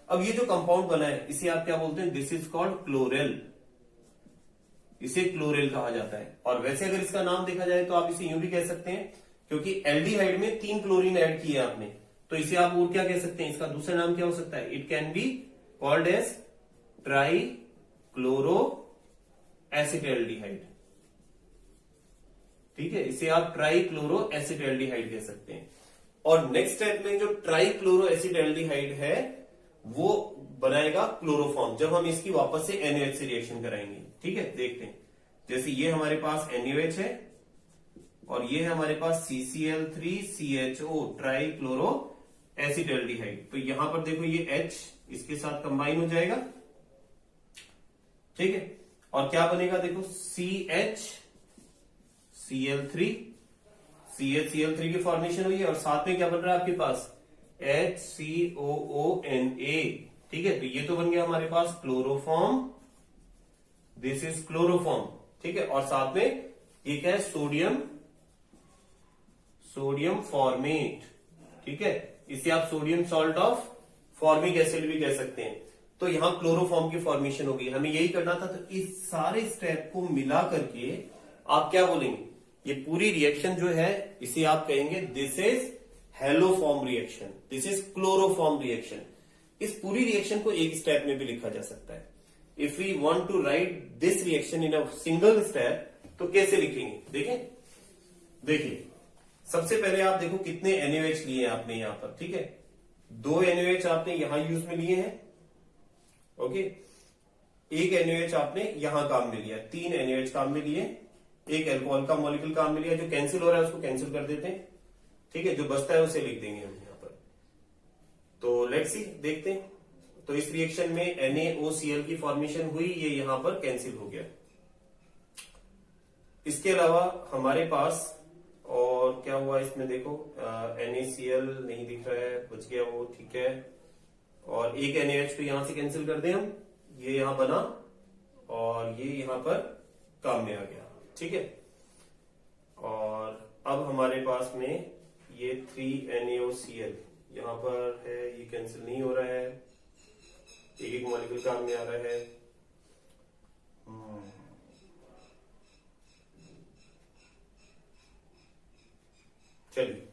अब ये जो कंपाउंड बना है इसे आप क्या बोलते हैं, दिस इज कॉल्ड क्लोरेल. इसे क्लोरेल कहा जाता है. और वैसे अगर इसका नाम देखा जाए तो आप इसे यूं भी कह सकते हैं क्योंकि एल्डिहाइड में 3 क्लोरीन ऐड किए आपने, तो इसे आप और क्या कह सकते हैं, इसका दूसरा नाम क्या हो सकता है, it can be called as tri chloro acetaldehyde. ठीक है, इसे आप ट्राई क्लोरो एसिटेल्डिहाइड कह सकते हैं। और नेक्स्ट स्टेप में जो ट्राई क्लोरो एसिटेल्डिहाइड है वो बनाएगा क्लोरोफॉर्म, जब हम इसकी वापस से NaOH से रिएक्शन कराएंगे। ठीक है, देखते हैं। जैसे ये हमारे पास NaOH है और ये है हमारे पास CCl3CHO ट्राई क्लोरो एसिटेल्डिहाइड। तो यहां पर देखो ये H इसके साथ कंबाइन हो जाएगा। ठीक है, और क्या बनेगा देखो CHCl3 की फॉर्मेशन हुई है और साथ में क्या बन रहा है आपके पास HCOONA। ठीक है, तो ये तो बन गया हमारे पास क्लोरोफॉर्म, दिस इज क्लोरोफॉर्म। ठीक है, और साथ में ये क्या है, सोडियम फॉर्मेट। ठीक है, इसे आप sodium salt of formic acid भी कह सकते हैं। तो यहां क्लोरोफॉर्म की फॉर्मेशन होगी, हमें यही करना था। तो इस सारे स्टेप को मिला करके आप क्या बोलेंगे, ये पूरी रिएक्शन जो है इसे आप कहेंगे this is haloform reaction, this is chloroform reaction. इस पूरी रिएक्शन को एक स्टेप में भी लिखा जा सकता है। If we want to write this reaction in a single step, तो कैसे लिखेंगे, देखिए सबसे पहले आप देखो कितने NaOH लिए आपने यहां पर। ठीक है, 2 NaOH आपने यहां यूज में लिए हैं, ओके, 1 NaOH आपने यहां काम में लिया, 3 NaOH काम में लिए, एक अल्कोहल का मॉलिक्यूल काम में लिया। जो कैंसिल हो रहा है उसको कैंसिल कर देते हैं। ठीक है, जो बचता है उसे लिख देंगे हम यहां पर। तो लेट्स सी, देखते हैं। तो इस रिएक्शन में NaOCl की फॉर्मेशन हुई, ये यहां पर कैंसिल हो गया। इसके अलावा हमारे पास और क्या हुआ इसमें देखो, NaCl नहीं दिख रहा है, बच गया वो, ठीक है। और एक NaOH को यहां से कैंसिल कर दें हम, ये यहां बना और ये यहां पर काम में आ गया। ठीक है, और अब हमारे पास में ये 3 NaOCl यहां पर है, ये कैंसिल नहीं हो रहा है, एक मॉलिक्यूल काम में आ रहा है। चलिए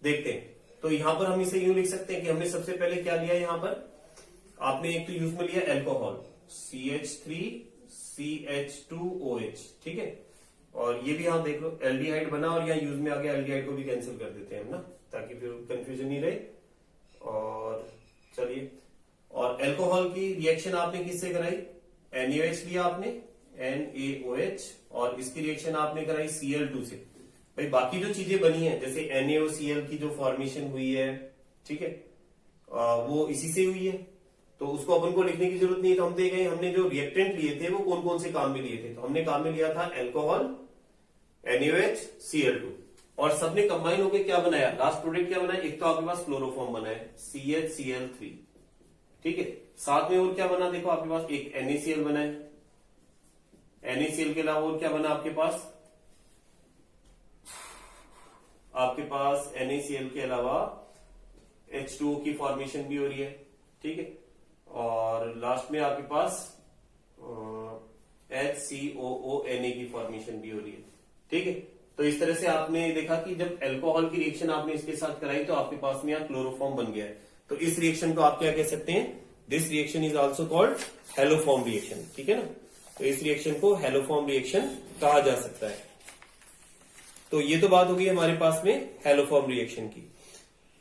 देखते हैं। तो यहां पर हम इसे यूं लिख सकते हैं कि हमने सबसे पहले क्या लिया, यहां पर आपने एक तो यूज में लिया अल्कोहल CH3CH2OH। ठीक है, और ये भी यहां देख लो एल्डिहाइड बना और यहाँ यूज में आ गया, एल्डिहाइड को भी कैंसिल कर देते हैं हम ना, ताकि फिर कंफ्यूजन नहीं रहे। और चलिए, और अल्कोहल की रिएक्शन आपने किससे कराई, NaOH लिया आपने NaOH, और इसकी रिएक्शन आपने कराई Cl2 से। भाई बाकी जो चीजें बनी है जैसे NaOCl की जो फॉर्मेशन हुई है, ठीक है, वो इसी से हुई है, तो उसको अपन को लिखने की जरूरत नहीं है। तो हम देख गए हमने जो रिएक्टेंट लिए थे वो कौन कौन से काम में लिए थे। तो हमने काम में लिया था अल्कोहल, NaOH, Cl2, और सबने कंबाइन होकर क्या बनाया, लास्ट प्रोडक्ट क्या बनाया, एक तो आपके पास क्लोरोफॉर्म बना है CHCl3। ठीक है, साथ में और क्या बना, देखो आपके पास एक NaCl बना है, NaCl के अलावा और क्या बना आपके पास, NaCl के अलावा H2O की फॉर्मेशन भी हो रही है। ठीक है, और लास्ट में आपके पास HCOONA की फॉर्मेशन भी हो रही है। ठीक है, तो इस तरह से आपने देखा कि जब अल्कोहल की रिएक्शन आपने इसके साथ कराई तो आपके पास में यहाँ क्लोरोफॉर्म बन गया है। तो इस रिएक्शन को आप क्या कह सकते हैं, this reaction is also called haloform reaction. ठीक है ना, तो इस रिएक्शन को हेलोफॉर्म रिएक्शन कहा जा सकता है। तो ये तो बात होगी हमारे पास में हेलोफॉर्म रिएक्शन की।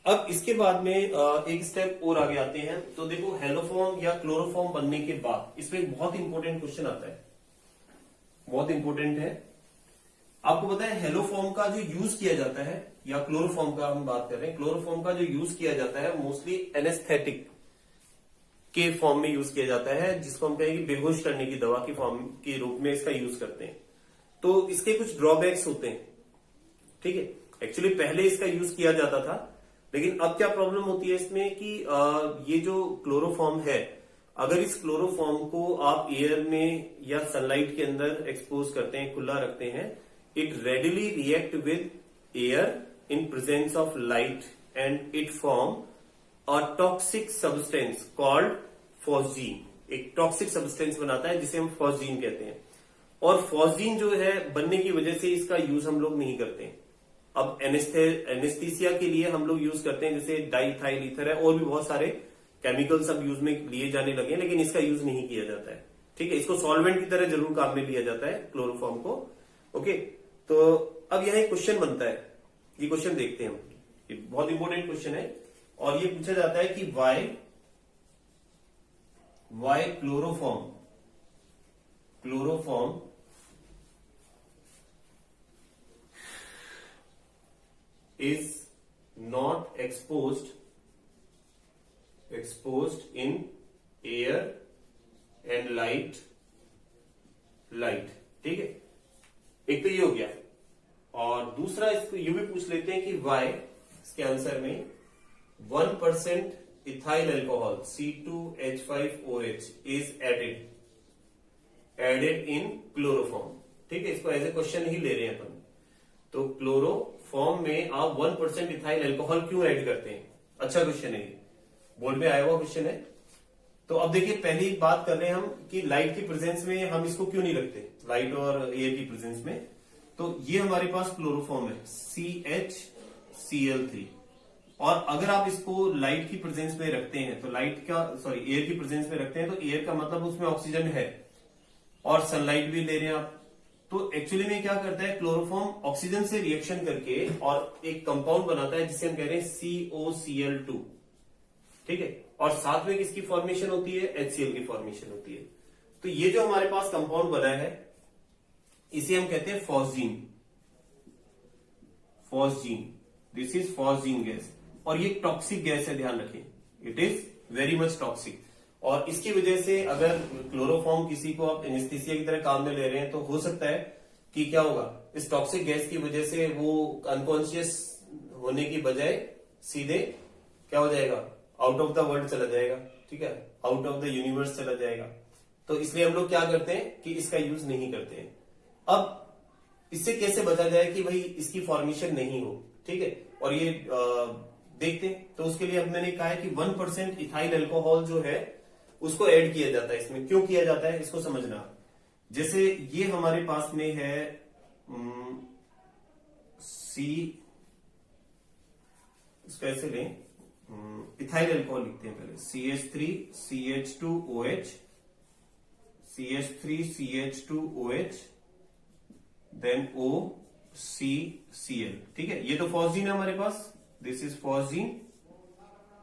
अब इसके बाद में एक स्टेप और आगे आते हैं। तो देखो हेलोफॉर्म या क्लोरोफॉर्म बनने के बाद इसमें एक बहुत इंपॉर्टेंट क्वेश्चन आता है, बहुत इंपॉर्टेंट है। आपको पता है हेलोफॉर्म का जो यूज किया जाता है, या क्लोरोफॉर्म का हम बात कर रहे हैं, क्लोरोफॉर्म का जो यूज किया जाता है मोस्टली एनेस्थेटिक के फॉर्म में यूज किया जाता है, जिसको हम कहेंगे बेहोश करने की दवा की फॉर्म के रूप में इसका यूज करते हैं। तो इसके कुछ ड्रॉबैक्स होते हैं। ठीक है, एक्चुअली पहले इसका यूज किया जाता था, लेकिन अब क्या प्रॉब्लम होती है इसमें कि ये जो क्लोरोफॉर्म है, अगर इस क्लोरोफॉर्म को आप एयर में या सनलाइट के अंदर एक्सपोज करते हैं, खुला रखते हैं, it readily react with air in presence of light and it form a toxic substance called phosgene. एक टॉक्सिक सब्सटेंस बनाता है जिसे हम फॉस्जीन कहते हैं। और फॉस्जीन जो है बनने की वजह से इसका यूज हम लोग नहीं करते हैं। अब एनेस्थीसिया के लिए हम लोग यूज करते हैं जैसे डाइथाइल ईथर है, और भी बहुत सारे केमिकल्स अब यूज में लिए जाने लगे हैं, लेकिन इसका यूज नहीं किया जाता है। ठीक है, इसको सॉल्वेंट की तरह जरूर काम में लिया जाता है क्लोरोफॉर्म को। ओके, तो अब यह एक क्वेश्चन बनता है, ये क्वेश्चन देखते हैं हम, ये बहुत इंपॉर्टेंट क्वेश्चन है, और ये पूछा जाता है कि why chloroform is not exposed in air and light। ठीक है, एक तो ये हो गया, और दूसरा इसको ये भी पूछ लेते हैं कि वाई, इसके आंसर में 1% ethyl alcohol C2H5OH is added in chloroform. ठीक है, इसको एज ए क्वेश्चन ही ले रहे हैं अपन। तो क्लोरोफॉर्म में आप 1% इथाइल अल्कोहल क्यों ऐड करते हैं? अच्छा क्वेश्चन है, ये बोर्ड में आया हुआ क्वेश्चन है। तो अब देखिए, पहली बात कर रहे हैं हम कि लाइट की प्रेजेंस में हम इसको क्यों नहीं रखते, लाइट और एयर की प्रेजेंस में। तो ये हमारे पास क्लोरोफॉर्म है CHCl3, और अगर आप इसको लाइट की प्रेजेंस में रखते हैं तो एयर की प्रेजेंस में रखते हैं तो एयर का मतलब उसमें ऑक्सीजन है और सनलाइट भी ले रहे हैं आप। तो एक्चुअली में क्या करता है, क्लोरोफॉर्म ऑक्सीजन से रिएक्शन करके और एक कंपाउंड बनाता है जिसे हम कह रहे हैं COCl2। ठीक है, और साथ में किसकी फॉर्मेशन होती है, HCl की फॉर्मेशन होती है। तो ये जो हमारे पास कंपाउंड बना है इसे हम कहते हैं phosgene. This is phosgene gas, और ये टॉक्सिक गैस है, ध्यान रखें, it is very much toxic. और इसकी वजह से अगर क्लोरोफॉर्म किसी को आप एनेस्थीसिया की तरह काम में ले रहे हैं तो हो सकता है कि क्या होगा, इस टॉक्सिक गैस की वजह से वो अनकॉन्शियस होने की बजाय सीधे क्या हो जाएगा, आउट ऑफ द वर्ल्ड चला जाएगा। ठीक है, आउट ऑफ द यूनिवर्स चला जाएगा। तो इसलिए हम लोग क्या करते हैं कि इसका यूज नहीं करते हैं। अब इससे कैसे बचा जाए कि भाई इसकी फॉर्मेशन नहीं हो। ठीक है, और ये देखते हैं। तो उसके लिए मैंने कहा है कि 1% इथाइल अल्कोहल जो है उसको ऐड किया जाता है इसमें। क्यों किया जाता है इसको समझना। जैसे ये हमारे पास में है इसको ऐसे लें, इथाइल अल्कोहल लिखते हैं पहले, CH3CH2OH देन OCCl। ठीक है, ये तो फॉस्जीन है हमारे पास, दिस इज फॉस्जीन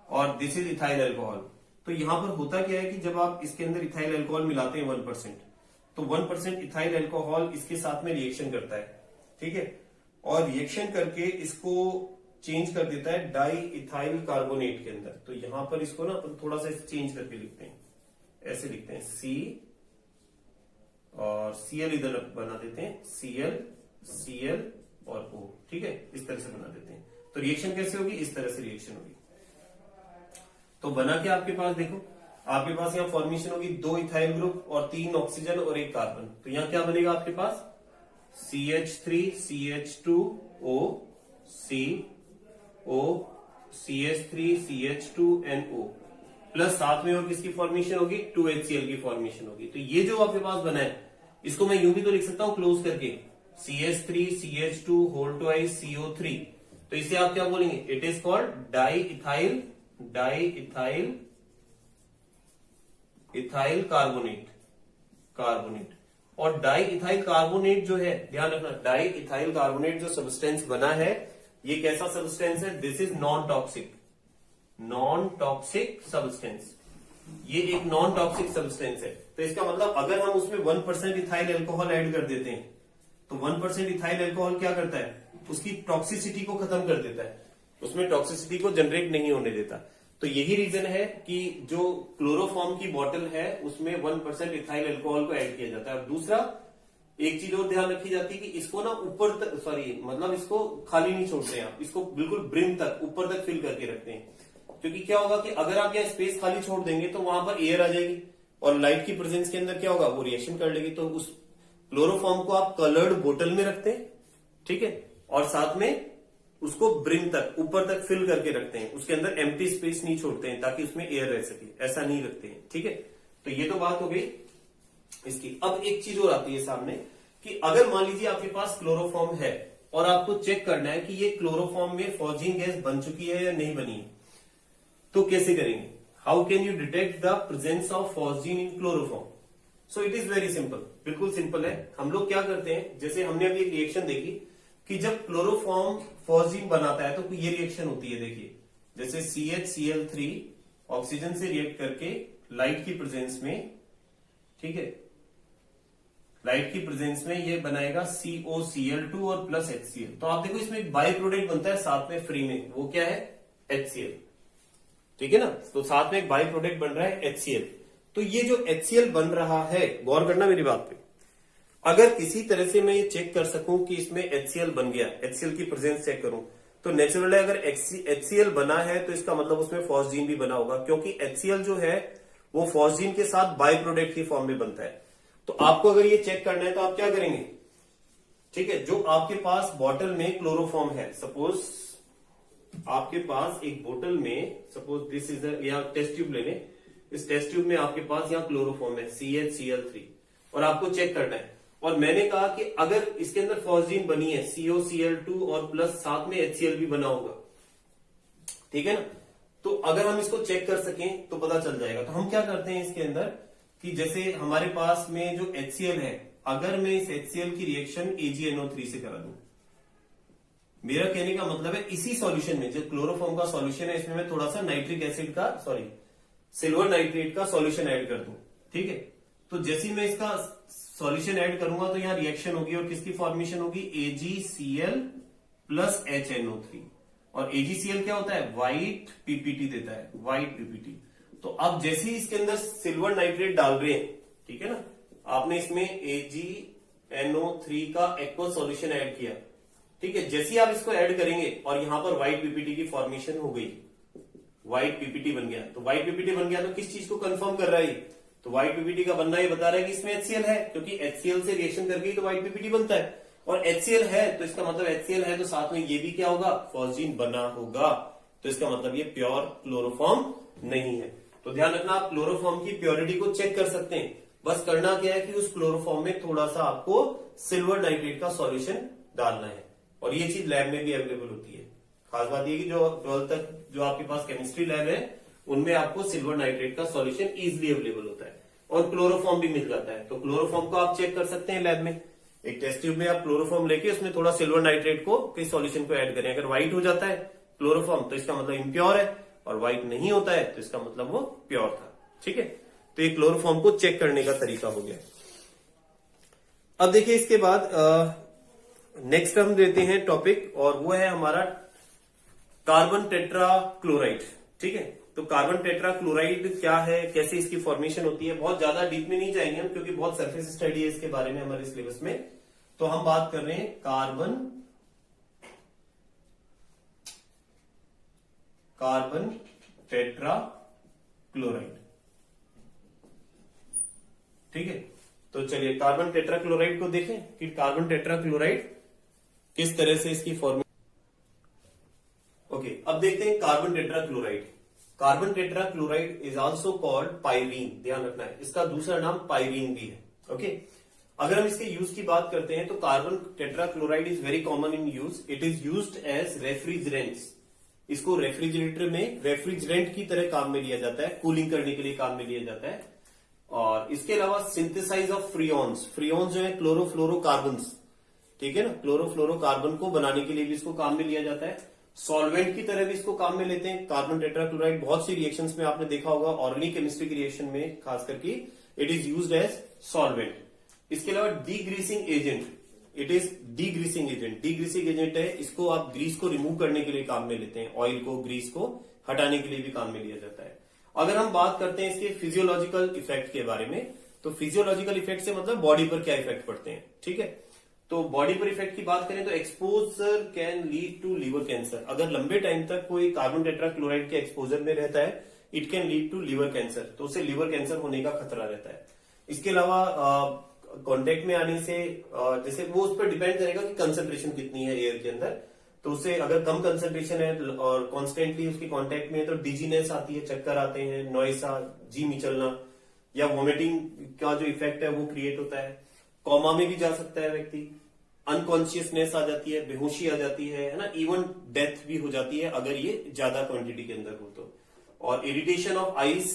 और दिस इज इथाइल अल्कोहल। तो यहां पर होता क्या है कि जब आप इसके अंदर इथाइल अल्कोहल मिलाते हैं 1%, तो 1% इथाइल अल्कोहल इसके साथ में रिएक्शन करता है। ठीक है, और रिएक्शन करके इसको चेंज कर देता है डाई इथाइल कार्बोनेट के अंदर। तो यहां पर इसको ना थोड़ा सा चेंज करके लिखते हैं, ऐसे लिखते हैं C और Cl इधर बना देते हैं, Cl और O। ठीक है, इस तरह से बना देते हैं। तो रिएक्शन कैसे होगी, इस तरह से रिएक्शन होगी। तो बना क्या आपके पास, देखो आपके पास यहाँ फॉर्मेशन होगी 2 इथाइल ग्रुप और 3 ऑक्सीजन और 1 कार्बन। तो यहाँ क्या बनेगा आपके पास, CH3CH2O CO CH3CH2NO प्लस साथ में और किसकी फॉर्मेशन होगी, 2HCl की फॉर्मेशन होगी। तो ये जो आपके पास बना है इसको मैं यूं भी तो लिख सकता हूं क्लोज करके, CH3CH2CO3। तो इसे आप क्या बोलेंगे, it is called di ethyl carbonate. और डाई इथाइल कार्बोनेट जो है, ध्यान रखना, डाई इथाइल कार्बोनेट जो सब्सटेंस बना है ये कैसा सब्सटेंस है, this is non toxic substance. ये एक नॉन टॉक्सिक सब्सटेंस है। तो इसका मतलब अगर हम उसमें 1% इथाइल अल्कोहल ऐड कर देते हैं तो 1% इथाइल अल्कोहल क्या करता है, उसकी टॉक्सिसिटी को खत्म कर देता है, उसमें टॉक्सिसिटी को जनरेट नहीं होने देता। तो यही रीजन है कि जो क्लोरोफॉर्म की बॉटल है उसमें 1% इथाइल अल्कोहल को ऐड किया जाता है। और दूसरा एक चीज और ध्यान रखी जाती है कि इसको ना ऊपर तक, मतलब इसको खाली नहीं छोड़ते हैं आप, इसको बिल्कुल ब्रिम तक, ऊपर तक फिल करके रखते हैं। क्योंकि क्या होगा कि अगर आप यहाँ स्पेस खाली छोड़ देंगे तो वहां पर एयर आ जाएगी और लाइट की प्रेजेंस के अंदर क्या होगा, वो रिएक्शन कर लेगी। तो उस क्लोरोफॉर्म को आप कलर्ड बोतल में रखते हैं, ठीक है, और साथ में उसको ब्रिम तक, ऊपर तक फिल करके रखते हैं, उसके अंदर एम्प्टी स्पेस नहीं छोड़ते हैं ताकि उसमें एयर रह सके, ऐसा नहीं रखते हैं। ठीक है, तो ये तो बात हो गई इसकी। अब एक चीज और आती है सामने कि अगर मान लीजिए आपके पास क्लोरोफॉर्म है और आपको चेक करना है कि ये क्लोरोफॉर्म में फॉस्जीन गैस बन चुकी है या नहीं बनी है। तो कैसे करेंगे? How can you detect the presence of phosgene in chloroform? So it is very simple, बिल्कुल सिंपल है। हम लोग क्या करते हैं, जैसे हमने अभी एक रिएक्शन देखी कि जब क्लोरोफॉर्म फॉस्जीन बनाता है तो ये रिएक्शन होती है। देखिए जैसे CHCl3 ऑक्सीजन से रिएक्ट करके लाइट की प्रेजेंस में, ठीक है, लाइट की प्रेजेंस में ये बनाएगा COCl2 और प्लस HCl। तो आप देखो इसमें एक बाई प्रोडक्ट बनता है साथ में फ्री में, वो क्या है? HCl, ठीक है ना। तो साथ में एक बाई प्रोडक्ट बन रहा है HCl। तो ये जो HCl बन रहा है, गौर करना मेरी बात पे, अगर किसी तरह से मैं ये चेक कर सकूं कि इसमें HCl बन गया, HCl की प्रेजेंस चेक करूं, तो नेचुरली अगर HCl बना है तो इसका मतलब उसमें फॉस्जीन भी बना होगा, क्योंकि HCl जो है वो फॉस्जीन के साथ बाई प्रोडक्ट की फॉर्म में बनता है। तो आपको अगर ये चेक करना है तो आप क्या करेंगे, ठीक है, जो आपके पास बॉटल में क्लोरोफॉर्म है, सपोज आपके पास एक बोतल में, सपोज दिस इज या टेस्ट ट्यूब लेने, इस टेस्ट ट्यूब में आपके पास यहाँ क्लोरोफॉर्म है CHCl3 और आपको चेक करना है। और मैंने कहा कि अगर इसके अंदर फॉस्जीन बनी है COCl2 और प्लस साथ में HCl भी बना होगा, ठीक है ना। तो अगर हम इसको चेक कर सकें तो पता चल जाएगा। तो हम क्या करते हैं इसके अंदर कि जैसे हमारे पास में जो HCl है, अगर मैं इस HCl की रिएक्शन AgNO3 से करा दूं, मेरा कहने का मतलब है इसी सॉल्यूशन में, जो क्लोरोफॉर्म का सॉल्यूशन है, इसमें मैं थोड़ा सा नाइट्रिक एसिड का, सॉरी, सिल्वर नाइट्रेट का सॉल्यूशन ऐड कर दूं, ठीक है। तो जैसे ही मैं इसका सॉल्यूशन ऐड करूंगा तो यहां रिएक्शन होगी और किसकी फॉर्मेशन होगी? AgCl plus HNO3। और AgCl क्या होता है? व्हाइट PPT देता है, व्हाइट PPT। तो अब जैसे ही इसके अंदर सिल्वर नाइट्रेट डाल रहे हैं, ठीक है ना, आपने इसमें AgNO3 का एक्वस सॉल्यूशन ऐड किया, ठीक है। जैसे ही आप इसको ऐड करेंगे और यहां पर व्हाइट PPT की फॉर्मेशन हो गई, व्हाइट PPT बन गया। तो व्हाइट PPT बन गया तो किस चीज को कंफर्म कर रहा है? तो व्हाइट PPT का बनना ये बता रहा है कि इसमें HCl है, क्योंकि HCl से रिएक्शन करके ही तो व्हाइट PPT बनता है। और HCl है तो इसका मतलब HCl है तो साथ में ये भी क्या होगा? फॉस्जीन बना होगा। तो इसका मतलब ये प्योर क्लोरोफॉर्म नहीं है। तो ध्यान रखना, आप क्लोरोफॉर्म की प्योरिटी को चेक कर सकते हैं। बस करना क्या है कि उस क्लोरोफॉर्म में थोड़ा सा आपको सिल्वर नाइट्रेट का सॉल्यूशन डालना है, और ये चीज लैब में भी अवेलेबल होती है। खास बात ये कि जो 12th तक जो आपके पास केमिस्ट्री लैब है उनमें आपको सिल्वर नाइट्रेट का सॉल्यूशन इजीली अवेलेबल होता है, और क्लोरोफॉर्म भी मिल जाता है। तो क्लोरोफॉर्म को आप चेक कर सकते हैं लैब में। एक टेस्ट ट्यूब में आप क्लोरोफॉर्म लेके उसमें थोड़ा सिल्वर नाइट्रेट को के सॉल्यूशन को ऐड करें। अगर व्हाइट हो जाता है क्लोरोफॉर्म तो इसका मतलब इम्प्योर है, और व्हाइट नहीं होता है तो इसका मतलब वो प्योर था, ठीक है। तो ये क्लोरोफॉर्म को चेक करने का तरीका हो गया। अब देखिए इसके बाद नेक्स्ट हम देते हैं टॉपिक, और वो है हमारा कार्बन टेट्रा क्लोराइड, ठीक है। तो कार्बन टेट्रा क्लोराइड क्या है, कैसे इसकी फॉर्मेशन होती है, बहुत ज्यादा डीप में नहीं जाएंगे हम, क्योंकि बहुत सरफेस स्टडी है इसके बारे में हमारे सिलेबस में। तो हम बात कर रहे हैं कार्बन टेट्रा क्लोराइड, ठीक है। तो चलिए कार्बन टेट्रा क्लोराइड को देखें कि कार्बन टेट्रा क्लोराइड किस तरह से इसकी फॉर्मेशन। ओके, अब देखते हैं carbon tetra chloride. Carbon tetra chloride is also called pyrene, ध्यान रखना है, इसका दूसरा नाम पाइरीन भी है। ओके, अगर हम इसके यूज की बात करते हैं तो carbon tetra chloride is very common in use. It is used as refrigerants. इसको रेफ्रिजरेटर में रेफ्रिजरेंट की तरह काम में लिया जाता है, कूलिंग करने के लिए काम में लिया जाता है। और इसके अलावा सिंथेसाइज ऑफ फ्रियोन्स, फ्रियोन्स जो है क्लोरोफ्लोरोकार्बन्स, ठीक है ना, क्लोरोफ्लोरोकार्बन को बनाने के लिए भी इसको काम में लिया जाता है। सॉल्वेंट की तरह भी इसको काम में लेते हैं कार्बन टेट्रा क्लोराइड। बहुत सी रिएक्शंस में आपने देखा होगा, ऑर्गेनिक केमिस्ट्री की रिएक्शन में खास करके it is used as solvent. इसके अलावा degreasing agent, it is degreasing agent, degreasing agent है, इसको आप ग्रीस को रिमूव करने के लिए काम में लेते हैं, ऑयल को, ग्रीस को हटाने के लिए भी काम में लिया जाता है। अगर हम बात करते हैं इसके फिजियोलॉजिकल इफेक्ट के बारे में, तो फिजियोलॉजिकल इफेक्ट से मतलब बॉडी पर क्या इफेक्ट पड़ते हैं, ठीक है। तो बॉडी पर इफेक्ट की बात करें तो exposure can lead to liver cancer. अगर लंबे टाइम तक कोई कार्बन टेट्रा क्लोराइड के एक्सपोजर में रहता है, it can lead to liver cancer, तो उसे लीवर कैंसर होने का खतरा रहता है। इसके अलावा कांटेक्ट में आने से जैसे वो उस पर डिपेंड करेगा कि कंसंट्रेशन कितनी है एयर के अंदर, तो उसे अगर कम कंसंट्रेशन है और कॉन्स्टेंटली उसकी कांटेक्ट में है तो डिजीनेस आती है, चक्कर आते हैं, नॉइसा, जी मिचलना या वॉमिटिंग का जो इफेक्ट है वो क्रिएट होता है। कोमा में भी जा सकता है व्यक्ति, अनकॉन्शियसनेस आ जाती है, बेहोशी आ जाती है ना, इवन डेथ भी हो जाती है अगर ये ज्यादा क्वांटिटी के अंदर हो तो। और irritation of eyes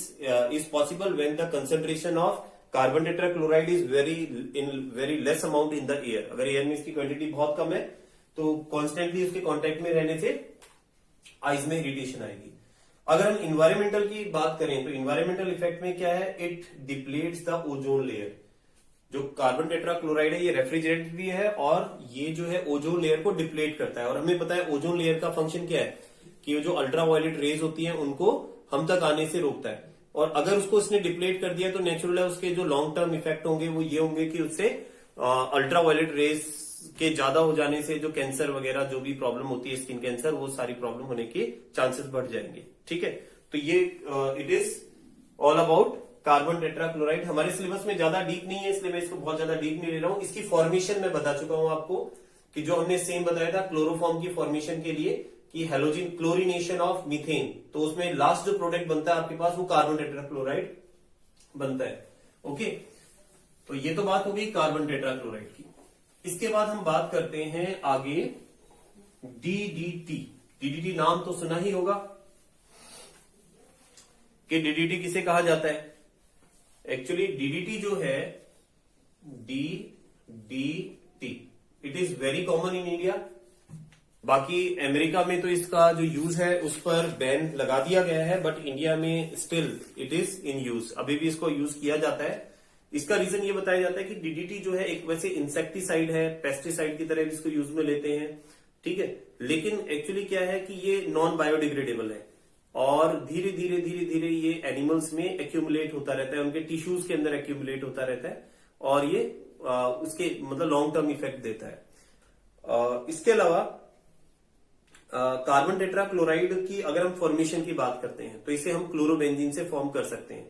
is possible when the concentration of carbon tetrachloride is very less amount in the air. अगर एयर में इसकी क्वांटिटी बहुत कम है तो कॉन्स्टेंटली उसके कांटेक्ट में रहने से आईज में इरिटेशन आएगी। अगर हम इन्वायरमेंटल की बात करें तो इन्वायरमेंटल इफेक्ट में क्या है, इट डिप्लीट्स द ओजोन लेयर। जो कार्बन टेट्राक्लोराइड है ये रेफ्रिजरेंट भी है और ये जो है ओजोन लेयर को डिप्लीट करता है। और हमें पता है ओजोन लेयर का फंक्शन क्या है कि जो अल्ट्रावायलेट रेज होती है उनको हम तक आने से रोकता है। और अगर उसको इसने डिप्लीट कर दिया तो नेचुरल है उसके जो लॉन्ग टर्म इफेक्ट होंगे वो ये होंगे कि उससे अल्ट्रावायलेट रेज के ज्यादा हो जाने से जो कैंसर वगैरह जो भी प्रॉब्लम होती है, स्किन कैंसर, वो सारी प्रॉब्लम होने के चांसेस बढ़ जाएंगे। ठीक है, तो ये it is all about carbon tetrachloride. हमारे सिलेबस में ज्यादा डीप नहीं है इसलिए मैं इसको बहुत ज्यादा डीप नहीं ले रहा हूं। इसकी फॉर्मेशन में बता चुका हूं आपको कि जो हमने सेम बताया था क्लोरोफॉर्म की फॉर्मेशन के लिए कि हेलोजिन क्लोरिनेशन ऑफ मीथेन, तो उसमें लास्ट जो प्रोडक्ट बनता है आपके पास वो कार्बन टेट्राक्लोराइड बनता है। ओके, तो ये तो बात हो गई कार्बन टेट्राक्लोराइड की। इसके बाद हम बात करते हैं आगे डीडीटी। डीडीटी नाम तो सुना ही होगा कि डीडीटी किसे कहा जाता है। एक्चुअली डीडीटी जो है DDT it is very common in India. बाकी अमेरिका में तो इसका जो यूज है उस पर बैन लगा दिया गया है, बट इंडिया में still it is in use, अभी भी इसको यूज किया जाता है। इसका रीजन ये बताया जाता है कि डीडीटी जो है एक वैसे इंसेक्टिसाइड है, पेस्टिसाइड की तरह भी इसको यूज में लेते हैं। ठीक है, लेकिन एक्चुअली क्या है कि ये नॉन बायोडिग्रेडेबल है और धीरे धीरे धीरे धीरे ये एनिमल्स में एक्यूमुलेट होता रहता है, उनके टिश्यूज के अंदर एक्यूमुलेट होता रहता है और ये उसके मतलब लॉन्ग टर्म इफेक्ट देता है। इसके अलावा कार्बन टेट्राक्लोराइड की अगर हम फॉर्मेशन की बात करते हैं तो इसे हम क्लोरोबेंजीन से फॉर्म कर सकते हैं।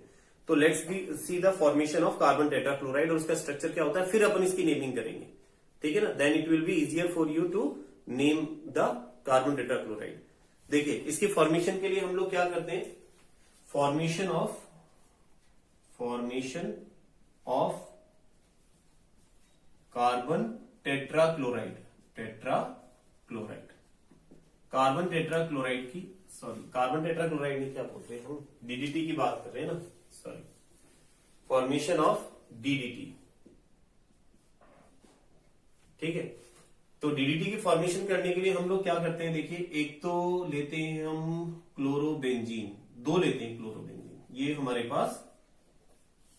तो let's see the formation of carbon tetrachloride और उसका स्ट्रक्चर क्या होता है, फिर अपन इसकी नेमिंग करेंगे। ठीक है ना, then it will be easier for you to name the carbon tetrachloride. देखिए इसकी फॉर्मेशन के लिए हम लोग क्या करते हैं, formation of carbon tetrachloride carbon tetrachloride की कार्बन टेट्राक्लोराइड नहीं क्या बोलते हैं हम, डीडीटी की बात कर रहे हैं ना, सॉरी, फॉर्मेशन ऑफ डीडीटी। ठीक है, तो डीडीटी की फॉर्मेशन करने के लिए हम लोग क्या करते हैं, देखिए एक तो लेते हैं हम क्लोरोबेंजीन, दो लेते हैं क्लोरोबेंजीन, ये हमारे पास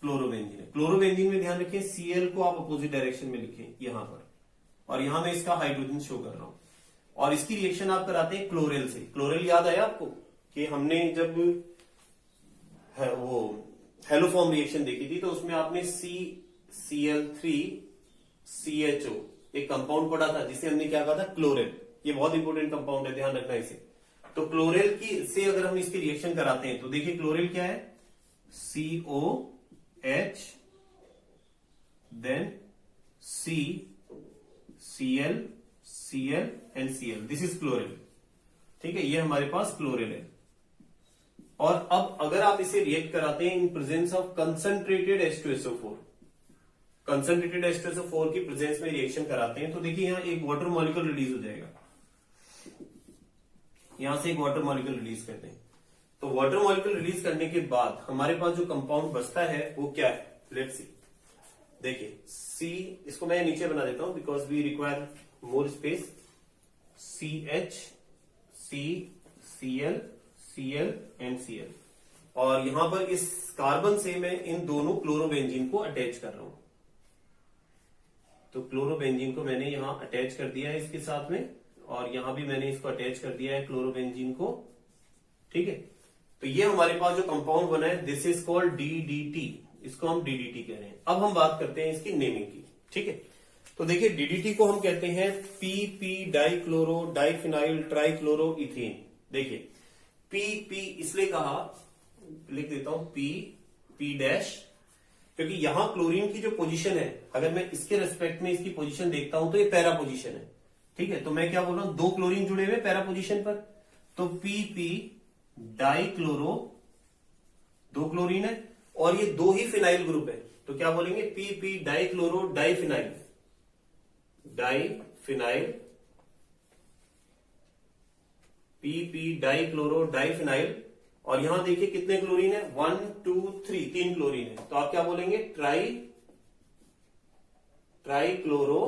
क्लोरोबेंजीन है। क्लोरोबेंजीन में ध्यान रखिए Cl को आप अपोजिट डायरेक्शन में लिखें यहां पर, और यहां मैं इसका हाइड्रोजन शो कर रहा हूं और इसकी रिएक्शन आप कराते हैं क्लोरेल से। क्लोरेल याद आया आपको कि हमने जब वो हेलोफॉर्म रिएक्शन देखी थी तो उसमें आपने CCl3CHO एक कंपाउंड पढ़ा था जिसे हमने क्या कहा था, क्लोरेल। ये बहुत इंपॉर्टेंट कंपाउंड है, ध्यान रखना इसे। तो क्लोरेल की से अगर हम इसकी रिएक्शन कराते हैं तो देखिए क्लोरेल क्या है, COH then CCl and Cl, this is chloral. ठीक है, ये हमारे पास क्लोरेल है। और अब अगर आप इसे रिएक्ट कराते हैं in presence of concentrated H2SO4, concentrated H2SO4 की प्रेजेंस में रिएक्शन कराते हैं तो देखिए यहां एक वाटर मॉलिक्यूल रिलीज हो जाएगा, यहां से एक वाटर मॉलिक्यूल रिलीज करते हैं। तो वाटर मॉलिक्यूल रिलीज करने के बाद हमारे पास जो कंपाउंड बचता है वो क्या है, लेट्स सी। देखिए C, इसको मैं नीचे बना देता हूं because we require more space, CH CCl and Cl, और यहां पर इस कार्बन से मैं इन दोनों क्लोरोबेंजीन को अटैच कर रहा हूं। तो क्लोरोबेंजीन को मैंने यहां अटैच कर दिया है इसके साथ में, और यहां भी मैंने इसको अटैच कर दिया है क्लोरोबेंजीन को। ठीक है, तो ये हमारे पास जो कंपाउंड बना है दिस इज कॉल्ड DDT, इसको हम DDT कह रहे हैं। अब हम बात करते हैं इसकी नेमिंग की। ठीक है, तो देखिए DDT को हम कहते हैं PP dichloro diphenyl trichloro ethane. देखिए PP इसलिए कहा, लिख देता हूं P डैश, क्योंकि यहां क्लोरीन की जो पोजीशन है अगर मैं इसके रेस्पेक्ट में इसकी पोजीशन देखता हूं तो ये पैरा पोजीशन है। ठीक है, तो मैं क्या बोल रहा हूं, दो क्लोरीन जुड़े हुए पैरा पोजीशन पर, तो PP डाइक्लोरो, दो क्लोरीन है और ये दो ही फिनाइल ग्रुप है, तो क्या बोलेंगे PP dichloro diphenyl, diphenyl, PP dichloro diphenyl, और यहां देखिए कितने क्लोरीन है, 1 2 3, 3 क्लोरीन है, तो आप क्या बोलेंगे, ट्राइक्लोरो,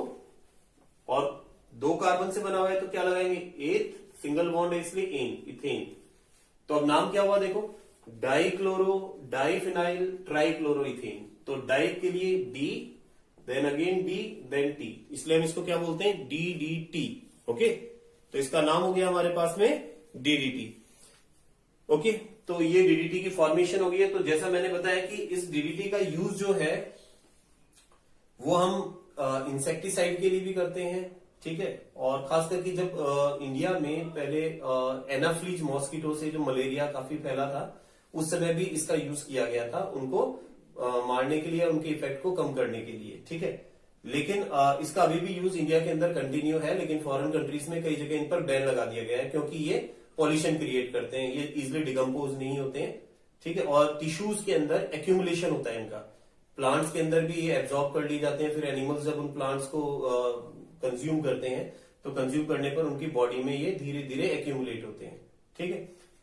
और 2 कार्बन से बना हुआ है तो क्या लगाएंगे, एथ, सिंगल बॉन्ड है इसलिए इथेन। तो अब नाम क्या हुआ देखो, डाइक्लोरो डाइफिनाइल ट्राइक्लोरोइथेन। तो डाई के लिए D, then again D, then T, इसलिए हम इसको क्या बोलते हैं, DDT। ओके, तो इसका नाम हो गया हमारे पास में DDT। ओके, तो ये DDT की फॉर्मेशन हो गई है। तो जैसा मैंने बताया कि इस DDT का यूज जो है वो हम इंसेक्टिसाइड के लिए भी करते हैं, ठीक है, और खास करके जब इंडिया में पहले एनाफ्लीज मॉस्किटो से जो मलेरिया काफी फैला था, उस समय भी इसका यूज किया गया था उनको मारने के लिए, उनके इफेक्ट को कम करने के लिए, ठीक है। लेकिन इसका अभी भी यूज इंडिया के अंदर कंटिन्यू है, लेकिन फॉरेन कंट्रीज में कई जगह इन पर बैन लगा दिया गया है, क्योंकि ये पॉल्यूशन क्रिएट करते हैं, ये इजिली डिकम्पोज नहीं होते हैं, ठीक है, और टिश्यूज के अंदर एक्यूमुलेशन होता है इनका। प्लांट्स के अंदर भी ये एब्जॉर्ब कर लिए जाते हैं, फिर एनिमल्स जब उन प्लांट्स को कंज्यूम करते हैं तो कंज्यूम करने पर उनकी बॉडी में ये धीरे धीरे एक्यूमुलेट होते हैं, ठीक है।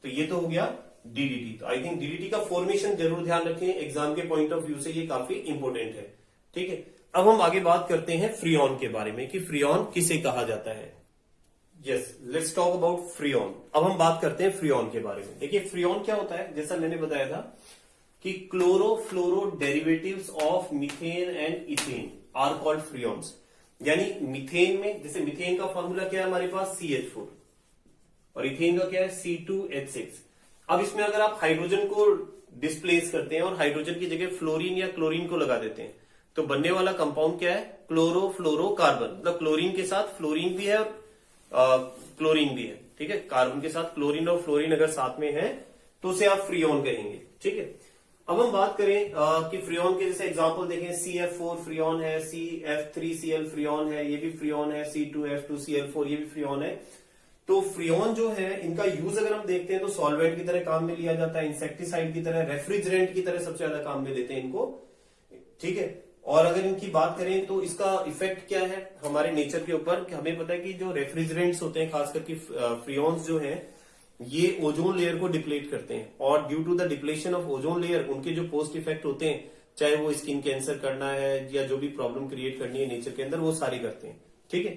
तो ये तो हो गया DDT। तो आई थिंक DDT का फॉर्मेशन जरूर ध्यान रखें, एग्जाम के पॉइंट ऑफ व्यू से ये काफी इंपॉर्टेंट है, ठीक है। अब हम आगे बात करते हैं फ्रियॉन के बारे में कि फ्रियॉन किसे कहा जाता है। Yes, let's talk about freon. अब हम बात करते हैं फ्रियॉन के बारे में। देखिए फ्रियॉन क्या होता है, जैसा मैंने बताया था कि chlorofluoro derivatives of methane and ethane are called freons. यानी मीथेन में, जैसे मीथेन का फॉर्मूला क्या है हमारे पास, CH4, और इथेन का क्या है, C2H6। अब इसमें अगर आप हाइड्रोजन को डिस्प्लेस करते हैं और हाइड्रोजन की जगह फ्लोरीन या क्लोरीन को लगा देते हैं, तो बनने वाला कंपाउंड क्या है, क्लोरोफ्लोरोकार्बन। मतलब क्लोरीन के साथ फ्लोरीन भी है और क्लोरीन भी है, ठीक है। कार्बन के साथ क्लोरीन और फ्लोरीन अगर साथ में है तो उसे आप फ्रियॉन कहेंगे, ठीक है। अब हम बात करें कि फ्रियॉन के जैसे एग्जांपल देखें, CF4 फ्रियॉन है, CF3Cl फ्रियॉन है, ये भी फ्रियॉन है, C2F2Cl4 ये भी फ्रियॉन है। तो फ्रियॉन जो है इनका यूज अगर हम देखते हैं तो सॉल्वेंट की तरह काम में लिया जाता है, इंसेक्टिसाइड की तरह, रेफ्रिजरेंट की तरह सबसे ज्यादा काम में लेते हैं इनको, ठीक है। और अगर इनकी बात करें तो इसका इफेक्ट क्या है हमारे नेचर के ऊपर, कि हमें पता है कि जो रेफ्रिजरेंट्स होते हैं, खास करके फ्रियॉन्स जो है, ये ओजोन लेयर को डिप्लीट करते हैं, और due to the depletion of ozone layer उनके जो पोस्ट इफेक्ट होते हैं, चाहे वो स्किन कैंसर करना है या जो भी प्रॉब्लम क्रिएट करनी है नेचर के अंदर, वो सारी करते हैं, ठीक है।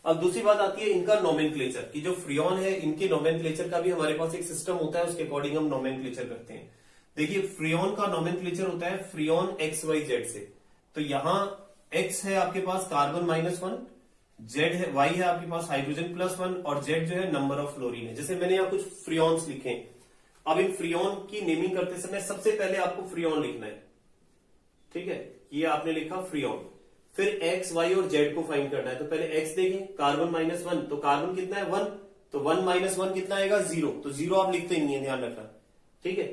अब दूसरी बात आती है इनका नोमेनक्लेचर, कि जो फ्रियॉन है इनके नोमेनक्लेचर का भी हमारे पास एक सिस्टम होता है, उसके अकॉर्डिंग हम नोमेनक्लेचर करते हैं। देखिए फ्रियॉन का नोमेनक्लेचर होता है फ्रियॉन XYZ से। तो यहां X है आपके पास कार्बन -1, Z है, Y है आपके पास हाइड्रोजन +1, और Z जो है नंबर ऑफ फ्लोरीन है। जैसे मैंने यहाँ कुछ फ्रियॉन्स लिखे। अब इन फ्रियॉन की नेमिंग करते समय सबसे पहले आपको फ्रियॉन लिखना है, ठीक है। ये आपने लिखा फ्रियॉन, फिर X, Y और Z को फाइंड करना है। तो पहले X देखें, कार्बन -1, तो कार्बन कितना है 1, तो 1 - 1 कितना आएगा 0, तो 0 आप लिखते नहीं है, ध्यान रखना, ठीक है।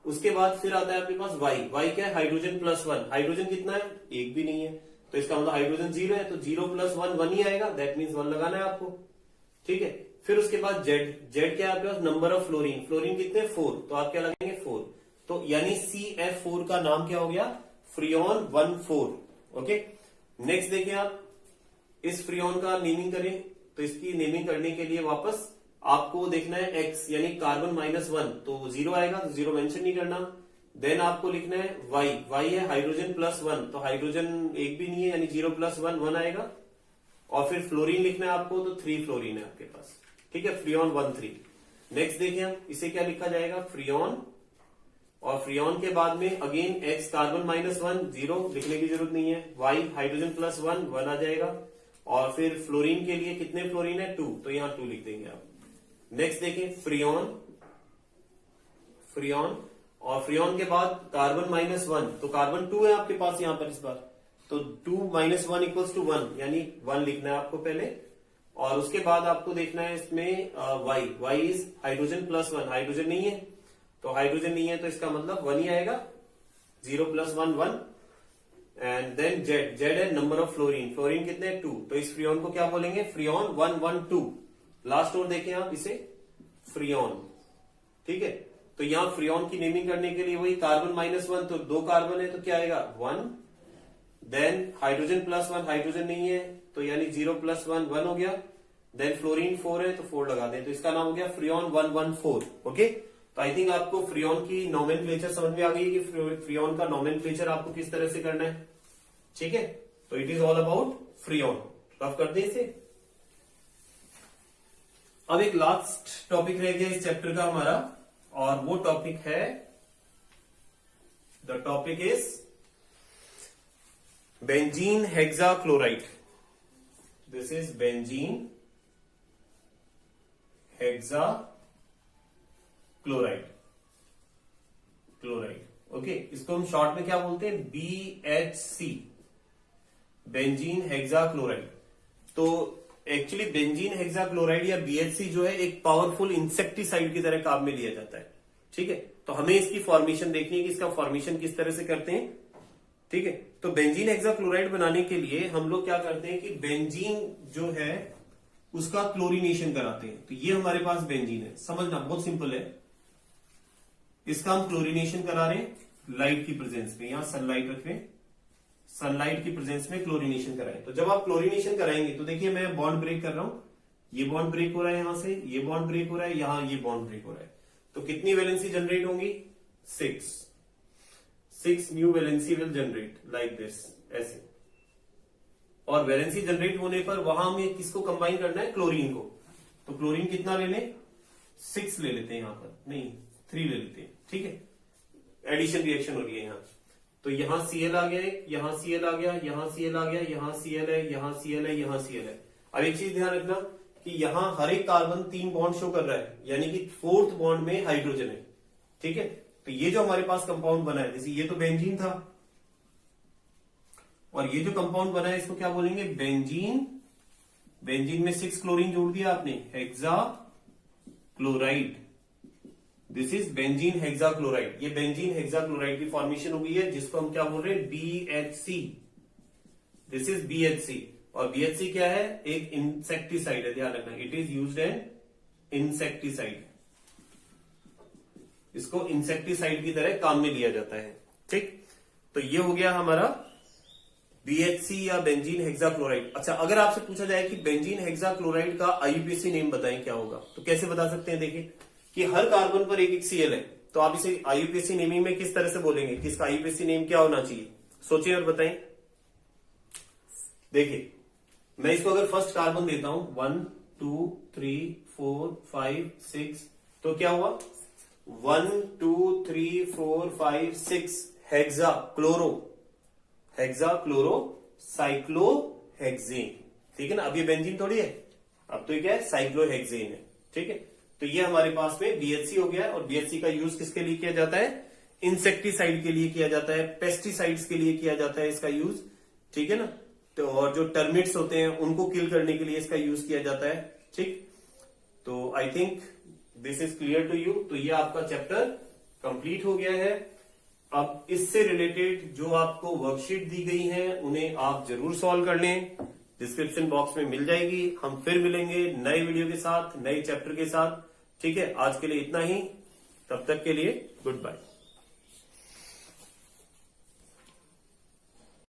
उसके बाद फिर आता है आपके पास Y क्या है, हाइड्रोजन +1, हाइड्रोजन कितना है, एक भी नहीं है, तो इसका मतलब हाइड्रोजन 0 है, तो 0 + 1 1 ही आएगा, दैट मीन्स 1 लगाना है आपको, ठीक है। फिर उसके बाद Z क्या है आपके पास, नंबर ऑफ फ्लोरीन, फ्लोरीन कितने 4, तो आप क्या लगाएंगे 4, तो यानी CF4 का नाम क्या हो गया, फ्रियॉन 1,4। ओके, नेक्स्ट देखिए आप, इस फ्रियॉन का नेमिंग करें, तो इसकी नेमिंग करने के लिए वापस आपको देखना है X, यानी कार्बन -1, तो 0 आएगा, तो 0 मेंशन नहीं करना। देन आपको लिखना है Y है हाइड्रोजन +1, तो हाइड्रोजन एक भी नहीं है, यानी 0 + 1 1 आएगा। और फिर फ्लोरीन लिखना है आपको, तो 3 फ्लोरीन है आपके पास, ठीक है, फ्रियॉन 1,3। नेक्स्ट देखिए हम, इसे क्या लिखा जाएगा, फ्रियॉन, और फ्रियॉन के बाद में अगेन X कार्बन -1 0 लिखने की जरूरत नहीं है, Y हाइड्रोजन +1 1 आ जाएगा, और फिर फ्लोरीन के लिए कितने फ्लोरीन है 2, तो यहां 2 लिख देंगे आप। नेक्स्ट देखें फ्रियॉन, और फ्रियॉन के बाद कार्बन -1, तो कार्बन 2 है आपके पास यहां पर इस बार, तो 2 - 1 = 1, यानी 1 लिखना है आपको पहले। और उसके बाद आपको देखना है इसमें Y इज हाइड्रोजन +1, हाइड्रोजन नहीं है, तो हाइड्रोजन नहीं है तो इसका मतलब 1 ही आएगा, 0 + 1 1। एंड देन Z है नंबर ऑफ फ्लोरीन, फ्लोरीन कितने 2, तो इस फ्रियॉन को क्या बोलेंगे, फ्रियॉन 1,1,2। लास्ट और देखें आप इसे, फ्रियॉन, ठीक है। तो यहां फ्रियॉन की नेमिंग करने के लिए वही कार्बन -1, तो 2 कार्बन है तो क्या आएगा 1, देन हाइड्रोजन +1 हाइड्रोजन नहीं है तो यानी 0 + 1 1 हो गया। देन फ्लोरीन 4 है तो 4 लगा दें, तो इसका नाम हो गया फ्रियोन 114। ओके, तो आई थिंक आपको फ्रियोन की नोमेनक्लेचर समझ में आ गई है कि फ्रियोन का नोमेनक्लेचर आपको किस तरह से करना है। ठीक है, तो it is all about Freon. Rough कर दें इसे। अब एक लास्ट टॉपिक रह गया इस चैप्टर का हमारा, और वो टॉपिक है, the topic is benzene hexachloride. This is benzene hexachloride, okay, इसको हम शॉर्ट में क्या बोलते हैं, BHC, बेंजीन हेक्साक्लोराइड। तो एक्चुअली बेंजीन हेक्साक्लोराइड या BHC जो है एक पावरफुल इंसेक्टिसाइड की तरह काम में लिया जाता है। ठीक है, तो हमें इसकी फॉर्मेशन देखनी है कि इसका फॉर्मेशन किस तरह से करते हैं। ठीक है, तो बेंजीन हेक्साक्लोराइड बनाने के लिए हम लोग क्या करते हैं कि बेंजीन जो है उसका क्लोरीनेशन कराते हैं। तो ये हमारे पास बेंजीन है, समझना बहुत सिंपल है। इसका हम क्लोरीनेशन करा रहे हैं लाइट की प्रेजेंस में, यहां सनलाइट रख रहे हैं, सनलाइट की प्रेजेंस में क्लोरीनेशन कराएं। तो जब आप क्लोरीनेशन कराएंगे तो देखिए मैं बॉन्ड ब्रेक कर रहा हूं, ये बॉन्ड ब्रेक हो रहा है, यहां से ये बॉन्ड ब्रेक हो रहा है, यहां ये बॉन्ड ब्रेक हो रहा है। तो कितनी वैलेंसी जनरेट होंगी, 6 new valency will generate like this, ऐसे। और वैलेंसी जनरेट होने पर वहां हमें किसको कंबाइन करना है, क्लोरीन को। तो क्लोरीन कितना ले लें, 6 ले लेते हैं, यहां पर नहीं 3 ले लेते हैं। ठीक है, एडिशन रिएक्शन हो रही है यहां। तो यहां Cl आ गया, यहां Cl आ गया, यहां Cl आ गया, यहां Cl है, यहां Cl है, यहां Cl है। अब एक चीज ध्यान रखना कि यहां हर एक कार्बन 3 बॉन्ड शो कर रहा है, यानी कि 4th बॉन्ड में हाइड्रोजन है। ठीक है, तो ये जो हमारे पास कंपाउंड बना है, जैसे ये तो बेंजीन था, और ये जो कंपाउंड बना है इसको क्या बोलेंगे, बेंजीन। बेंजीन में 6 क्लोरीन जोड़ दिया आपने, hexachloride. This is benzene hexachloride. ये बेंजीन हेक्साक्लोराइड की फॉर्मेशन हो गई है, जिसको हम क्या बोल रहे हैं, BHC। दिस इज BHC, और BHC क्या है, एक इंसेक्टिसाइड है, ध्यान रखना, it is used N insecticide. इसको इंसेक्टिसाइड की तरह काम में लिया जाता है। ठीक, तो ये हो गया हमारा BHC या बेंजीन हेक्साक्लोराइड। अच्छा, अगर आपसे पूछा जाए कि बेंजीन हेक्साक्लोराइड का IUPAC नेम बताएं क्या होगा, तो कैसे बता सकते हैं, देखिए कि हर कार्बन पर एक Cl है, तो आप इसे IUPAC नेमिंग में किस तरह से बोलेंगे कि इसका IUPAC नेम क्या होना चाहिए, सोचिए और बताएं। देखिए मैं इसको अगर फर्स्ट कार्बन देता हूं 1 2 3 4 5 6, तो क्या हुआ, 1 2 3 4 5 6 हेक्साक्लोरो साइक्लोहेक्सेन। ठीक है ना, अब ये बेंजीन थोड़ी है, अब तो ये क्या है, साइक्लोहेक्सेन है। ठीक है, तो ये हमारे पास में BHC हो गया, और BHC का यूज किसके लिए किया जाता है, इंसेक्टिसाइड के लिए किया जाता है, पेस्टिसाइड्स के लिए किया जाता है इसका यूज। ठीक है ना, तो और जो टर्मिट्स होते हैं उनको किल करने के लिए इसका यूज किया जाता है। ठीक, तो I think this is clear to you. तो ये आपका चैप्टर कंप्लीट हो गया है। अब इससे रिलेटेड जो आपको वर्कशीट दी गई है उन्हें आप जरूर सॉल्व कर लें, डिस्क्रिप्शन बॉक्स में मिल जाएगी। हम फिर मिलेंगे नए वीडियो के साथ, नए चैप्टर के साथ। ठीक है, आज के लिए इतना ही, तब तक के लिए गुड बाय।